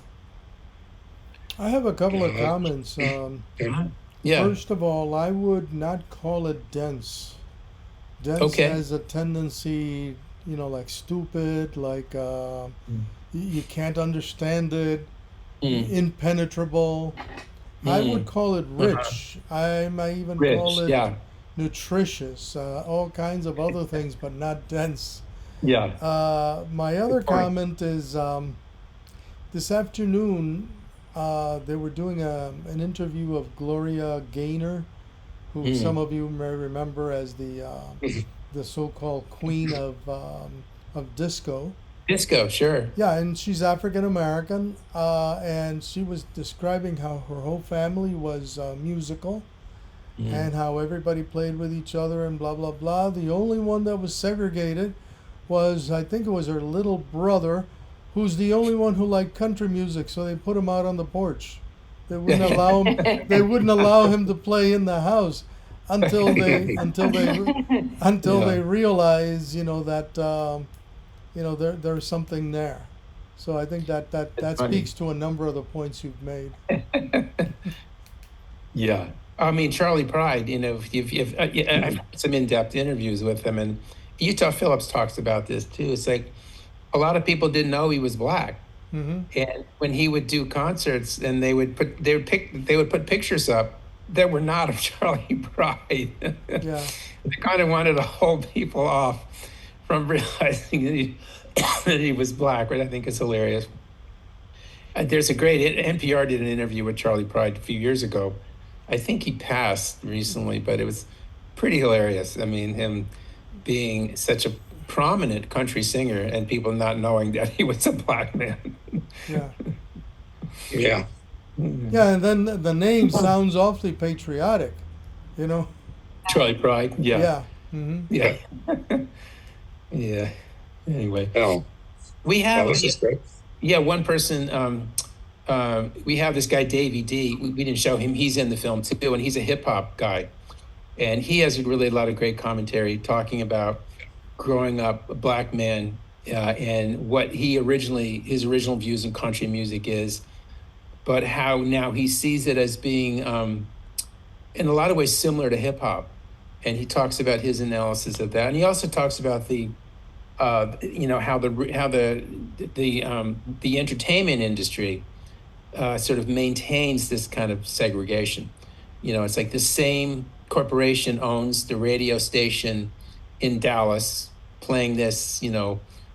I have a couple of comments. Yeah. First of all, I would not call it dense. Dense has a tendency, like stupid, like you can't understand it, impenetrable. I would call it rich. I might even call it nutritious, all kinds of other things, but not dense. Yeah. My other comment is this afternoon, they were doing an interview of Gloria Gaynor, who some of you may remember as the so-called queen of disco. Disco, sure. Yeah, and she's African American, and she was describing how her whole family was musical, and how everybody played with each other and blah blah blah. The only one that was segregated was, I think it was her little brother, who's the only one who liked country music, so they put him out on the porch. They wouldn't allow him. They wouldn't allow him to play in the house until they realize, that there's something there. So I think that speaks to a number of the points you've made. Yeah, Charlie Pride. I've had some in-depth interviews with him, and Utah Phillips talks about this too. It's like a lot of people didn't know he was black. Mm-hmm. And when he would do concerts, and they would put pictures up that were not of Charlie Pride. Yeah. They kind of wanted to hold people off from realizing that he was black, which I think is hilarious. There's a great NPR did an interview with Charlie Pride a few years ago. I think he passed recently, but it was pretty hilarious. I mean, him being such a prominent country singer and people not knowing that he was a black man. Yeah. Yeah. Yeah, and then the name sounds awfully patriotic, you know? Charlie Pride, yeah. Yeah. Mm-hmm. Yeah. Yeah. Anyway. Oh. We have, this is great. yeah, one person, we have this guy, Davey D. We didn't show him. He's in the film too, and he's a hip hop guy. And he has really a lot of great commentary talking about growing up a black man and what his original views in country music is, but how now he sees it as being, in a lot of ways, similar to hip hop. And he talks about his analysis of that. And he also talks about the, how the entertainment industry sort of maintains this kind of segregation. You know, it's like the same corporation owns the radio station in Dallas playing this,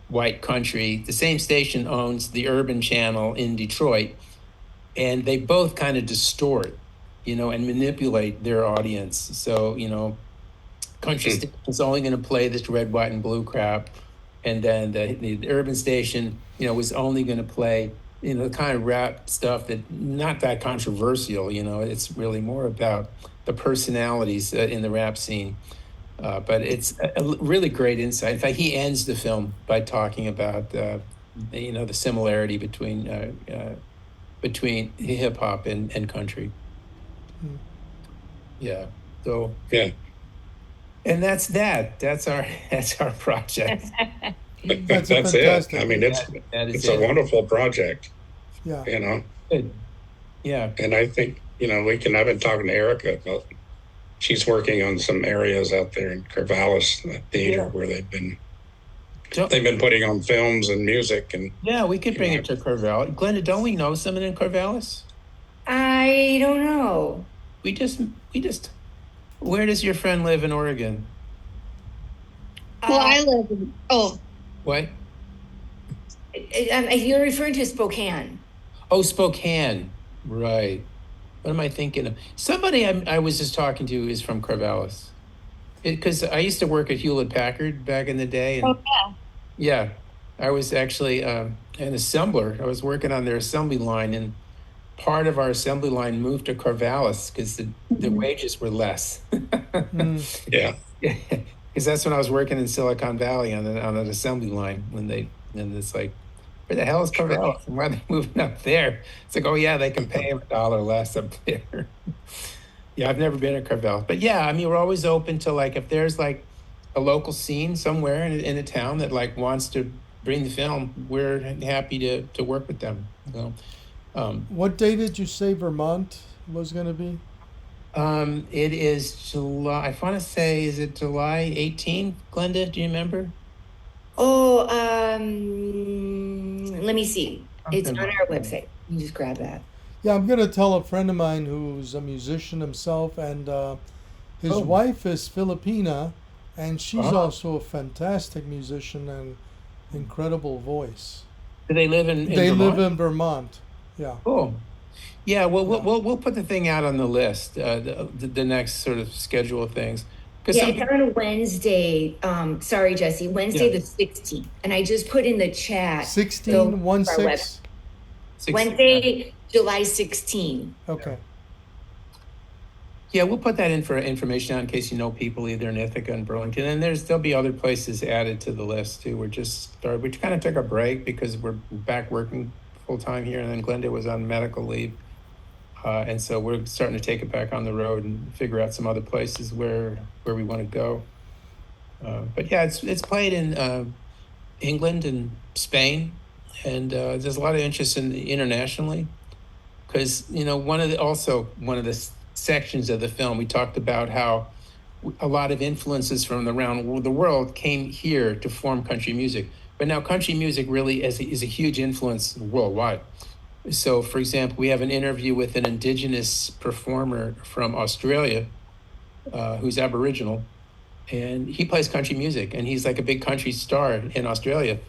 white country. The same station owns the urban channel in Detroit, and they both kind of distort, and manipulate their audience. So, country station's only going to play this red, white, and blue crap, and then the urban station, was only going to play, the kind of rap stuff that not that controversial. It's really more about the personalities in the rap scene. But it's a really great insight. In fact, he ends the film by talking about, the similarity between hip hop and country. Yeah. So. Yeah. And that's that. That's our project. That's it. I mean, it's a wonderful project. Yeah. Good. Yeah. And I think, I've been talking to Erica about, she's working on some areas out there in Corvallis Theater where they've been putting on films and music. And yeah, we could bring it to Corvallis. Glenda, don't we know someone in Corvallis? I don't know. We just. Where does your friend live in Oregon? Well, I live in. Oh. What? You're referring to Spokane. Oh, Spokane. Right. What am I thinking of? Somebody I was just talking to is from Corvallis. Because I used to work at Hewlett-Packard back in the day. And, yeah. I was actually an assembler. I was working on their assembly line, and part of our assembly line moved to Corvallis because the wages were less. Yeah. Because that's when I was working in Silicon Valley on an assembly line and it's like, where the hell is Corvallis? And why are they moving up there? It's like, oh yeah, they can pay him $1 less up there. Yeah, I've never been to Corvallis. But yeah, I mean, we're always open to, like, if there's like a local scene somewhere in a town that like wants to bring the film, we're happy to work with them. What day did you say Vermont was going to be? It is July. I want to say, is it July 18th? Glenda, do you remember? Oh, let me see. It's on our website. You just grab that. Yeah, I'm going to tell a friend of mine who's a musician himself, and his wife is Filipina, and she's also a fantastic musician and incredible voice. Do they live in They Vermont? live in Vermont. Yeah. Cool. Yeah, well, we'll put the thing out on the list, the next sort of schedule of things. Yeah, it's on Wednesday. Sorry, Jesse. Wednesday the 16th. And I just put in the chat. 16, 1-6? Wednesday, July 16. Okay. Yeah, we'll put that in for information out in case you know people either in Ithaca and Burlington. And there'll be other places added to the list too. We kind of took a break because we're back working full time here, and then Glenda was on medical leave. And so we're starting to take it back on the road and figure out some other places where we want to go. But yeah, it's played in England and Spain, and there's a lot of interest internationally, because one of the sections of the film, we talked about how a lot of influences from around the world came here to form country music. But now country music really is a huge influence worldwide. So, for example, we have an interview with an indigenous performer from Australia who's Aboriginal, and he plays country music, and he's like a big country star in Australia,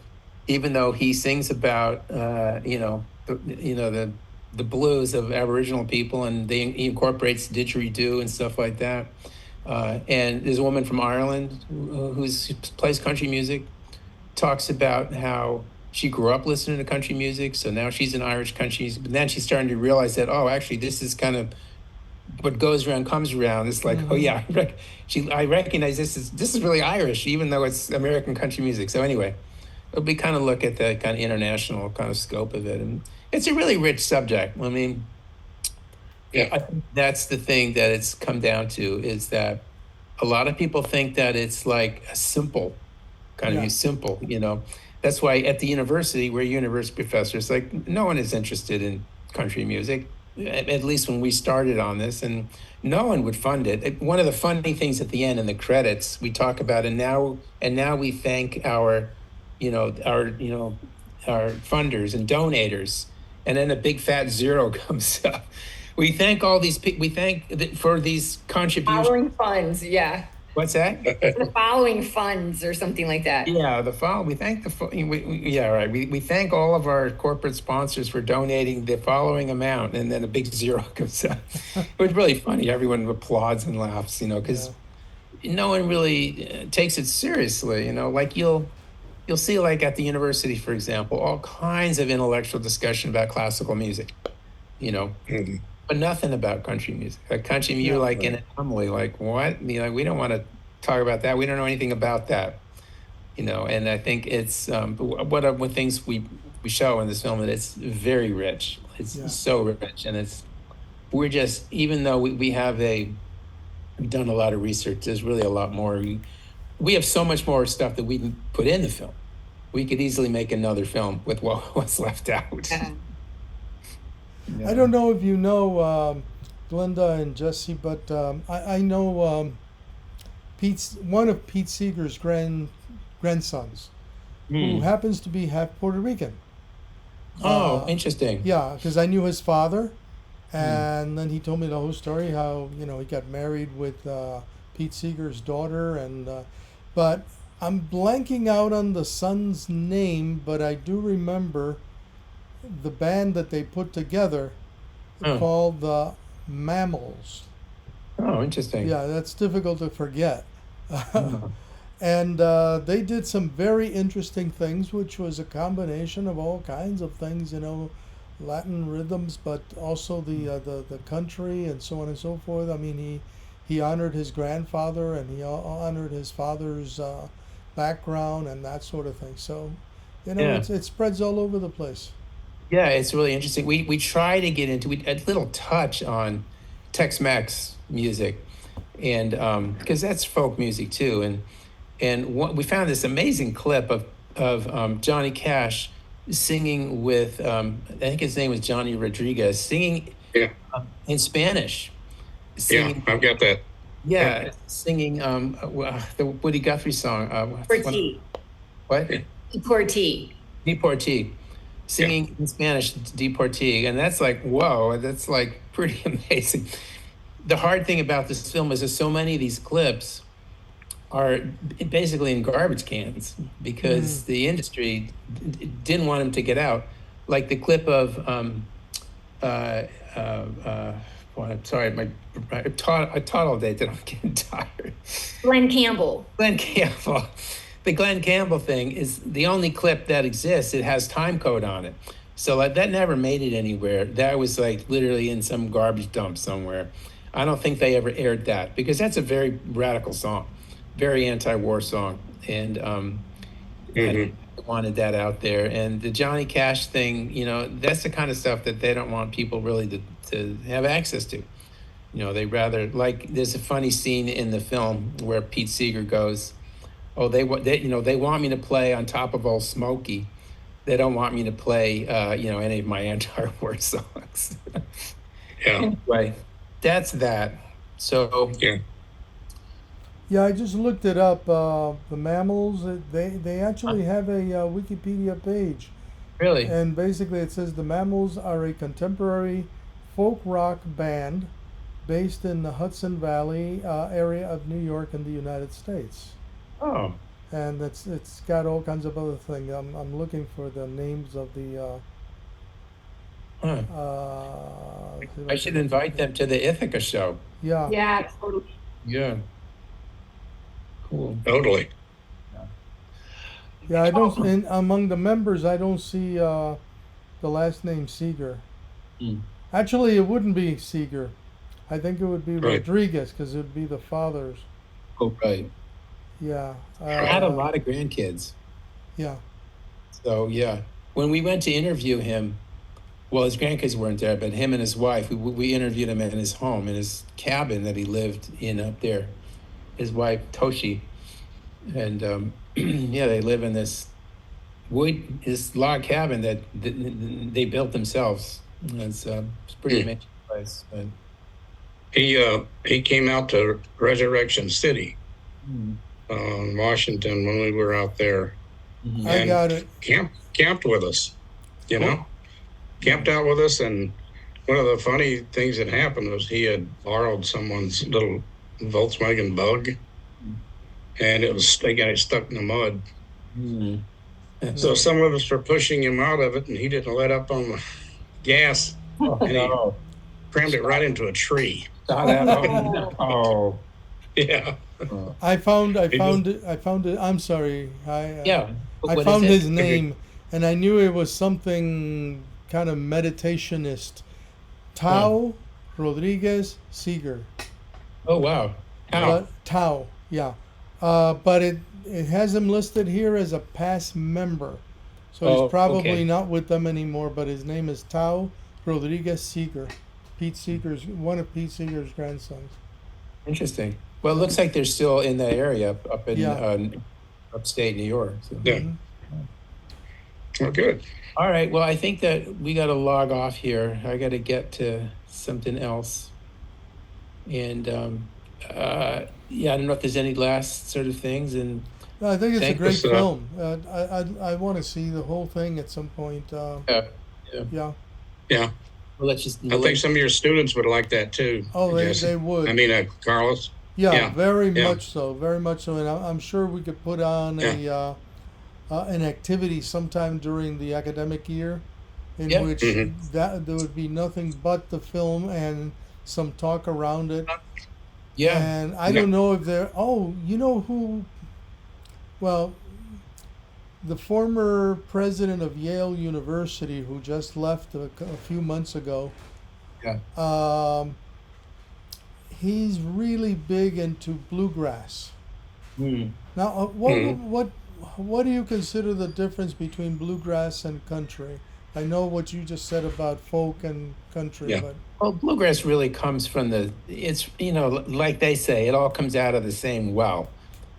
even though he sings about the blues of Aboriginal people, and he incorporates didgeridoo and stuff like that. And there's a woman from Ireland who plays country music, talks about how she grew up listening to country music, so now she's in Irish country, but then she's starting to realize that, oh, actually, this is kind of what goes around comes around. It's like, oh yeah, I recognize this is really Irish, even though it's American country music. So anyway, we kind of look at the kind of international kind of scope of it, and it's a really rich subject. I mean, yeah, I think that's the thing that it's come down to, is that a lot of people think that it's like a simple, kind of simple, That's why at the university, we're university professors, like no one is interested in country music, at least when we started on this, and no one would fund it. One of the funny things at the end in the credits, we talk about, and now we thank our funders and donators, and then a big fat zero comes up. We thank all these people. We thank for these contributions. Following funds, yeah. What's that? The following funds or something like that. Yeah, we thank we thank all of our corporate sponsors for donating the following amount, and then a big zero comes up. It was really funny. Everyone applauds and laughs, because no one really takes it seriously. Like you'll see, like at the university, for example, all kinds of intellectual discussion about classical music, but nothing about country music. Like country, you're like in an anomaly. Like what? We don't want to talk about that. We don't know anything about that. And I think it's what things we show in this film, that it's very rich. It's so rich, and we're just, even though we've done a lot of research, there's really a lot more. We have so much more stuff that we can put in the film. We could easily make another film with what's left out. I don't know if you know Glenda and Jesse, but I know one of Pete Seeger's grandsons, who happens to be half Puerto Rican. Oh, interesting. Yeah, because I knew his father, and then he told me the whole story, how he got married with Pete Seeger's daughter, and but I'm blanking out on the son's name, but I do remember the band that they put together called the Mammals. Oh, interesting. Yeah, that's difficult to forget. And they did some very interesting things, which was a combination of all kinds of things, Latin rhythms, but also the country and so on and so forth. I mean, he honored his grandfather, and he honored his father's background and that sort of thing. So, it spreads all over the place. Yeah, it's really interesting. We try to get into a little touch on Tex-Mex music, and because that's folk music too. And we found this amazing clip of Johnny Cash singing with I think his name was Johnny Rodriguez, singing in Spanish. I've got that. Yeah, singing the Woody Guthrie song. Deportee. What? Deportee. Singing in Spanish, Deportee, and that's like, whoa, that's like pretty amazing. The hard thing about this film is that so many of these clips are basically in garbage cans because the industry didn't want them to get out. Like the clip of, I'm sorry, I taught all day that I'm getting tired. Glenn Campbell. The Glenn Campbell thing is the only clip that exists. It has time code on it. So that never made it anywhere. That was like literally in some garbage dump somewhere. I don't think they ever aired that, because that's a very radical song, very anti-war song. And I wanted that out there. And the Johnny Cash thing, that's the kind of stuff that they don't want people really to have access to. They rather, like, there's a funny scene in the film where Pete Seeger goes, oh, they want me to play On Top of Old Smokey. They don't want me to play, any of my anti-war songs. Yeah. Anyway, that's that. So Yeah, I just looked it up. The mammals, they actually have a Wikipedia page. Really? And basically it says the Mammals are a contemporary folk rock band based in the Hudson Valley area of New York in the United States. Oh. And it's got all kinds of other things. I'm looking for the names of the. I should invite them to the Ithaca show. Yeah. Yeah, totally. Yeah. Cool. Totally. Yeah, I don't. And among the members, I don't see the last name Seeger. Actually, it wouldn't be Seeger. I think it would be Right. Rodriguez because it would be the father's. Oh, right. Yeah. I had a lot of grandkids. Yeah. So, yeah. When we went to interview him, well, his grandkids weren't there, but him and his wife, we interviewed him in his home, in his cabin that he lived in up there. His wife, Toshi. And, yeah, they live in this log cabin that they built themselves. It's pretty amazing place. But He came out to Resurrection City, Washington, when we were out there. I got it. Camped with us, you know, camped out with us. And one of the funny things that happened was he had borrowed someone's little Volkswagen Bug, and they got it stuck in the mud. So some of us were pushing him out of it, and he didn't let up on the gas, and he crammed it right into a tree. Oh, yeah. I found it. I'm sorry. Yeah. I What found is it? his name, and I knew it was something kind of meditationist. Tao Rodriguez Seeger. Oh, wow. How? Tao, yeah. But it has him listed here as a past member. So Oh, he's probably okay. not with them anymore, but his name is Tao Rodriguez Seeger. One of Pete Seeger's grandsons. Interesting. Well, it looks like they're still in that area up in Yeah. upstate New York. So. Yeah. Oh, good. All right. Well, I think that we got to log off here. I got to get to something else. And yeah, I don't know if there's any last sort of things. And No, I think it's a thank great us, film. I want to see the whole thing at some point. Yeah. Yeah. Yeah. Well, let's just. I think some of your students would like that too. Oh, Jesse. they would. I mean, Carlos. Yeah, very Yeah. much so. Very much so. And I'm sure we could put on an activity sometime during the academic year in Yeah. which Mhm. that there would be nothing but the film and some talk around it. Yeah. And I don't know if there. Oh, you know who? Well, the former president of Yale University, who just left a few months ago. Yeah. He's really big into bluegrass. Hmm. Now, what do you consider the difference between bluegrass and country? I know what you just said about folk and country, Yeah. but Well, bluegrass really comes from it's, like they say, it all comes out of the same well.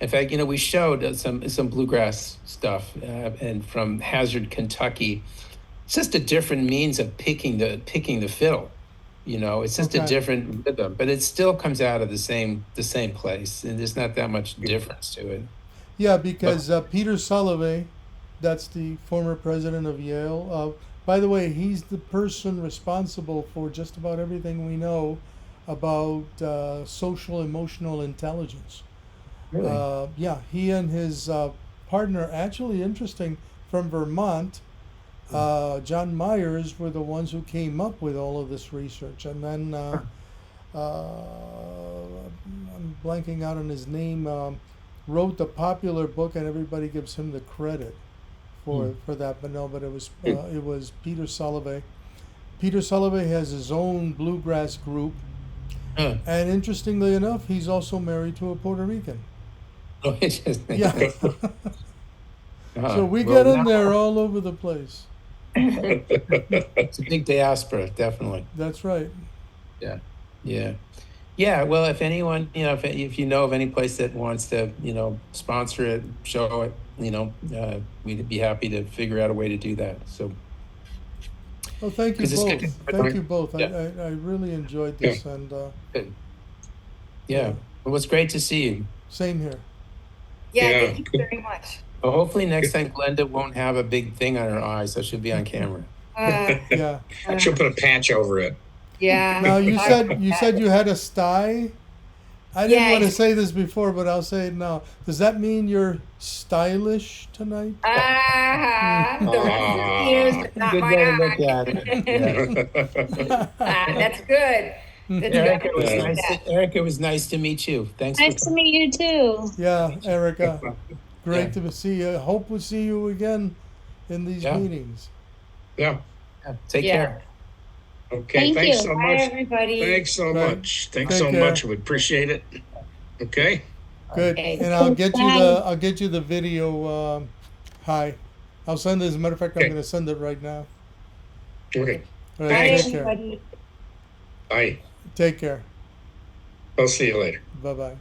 In fact, we showed some bluegrass stuff and from Hazard, Kentucky. It's just a different means of picking the fiddle. It's just a Okay. different rhythm, but it still comes out of the same place, and there's not that much difference to it. yeah, because Peter Salovey, that's the former president of Yale. By the way, he's the person responsible for just about everything we know about social emotional intelligence. Really? Yeah, he and his partner, actually interesting, from Vermont, John Myers, were the ones who came up with all of this research. And then I'm blanking out on his name, wrote the popular book, and everybody gives him the credit for that. But no, but it was Peter Salovey. Peter Salovey has his own bluegrass group. And interestingly enough, he's also married to a Puerto Rican. Oh, interesting. Yeah. Uh-huh. So we Well, get in now- there all over the place. It's a big diaspora, definitely. That's right. Yeah. Well, if anyone, if you know of any place that wants to, sponsor it, show it, we'd be happy to figure out a way to do that. So. Well, thank you 'Cause it's both. good. Thank you both. Yeah. I really enjoyed this, and Good. Yeah. Well, it's great to see you. Same here. Yeah, Yeah. thank you very much. Well, hopefully next time Glenda won't have a big thing on her eye, so she'll be on camera. Yeah. She'll put a patch over it. Yeah. Now you said you had a sty. I didn't Yeah, want to it's- say this before, but I'll say it now. Does that mean you're stylish tonight? The rest of the ears, but not Good my way to look eye. at it. That's good. That's Erica, it was good. nice. Erica, it was nice to meet you. Thanks Nice for to meet you too. Yeah, Erica. Great Yeah. to see you. Hope we see you again in these Yeah. meetings. Yeah. Take Yeah. care. Okay. Thank Thanks you. so Bye, much. everybody. Thanks so Right. much. Thanks Take so care. much. We appreciate it. Okay. Good. Okay. And I'll get you the video. Hi. I'll send it. As a matter of fact, I'm Okay. going to send it right now. Okay. All Bye, right. Take care. everybody. Bye. Take care. I'll see you later. Bye bye.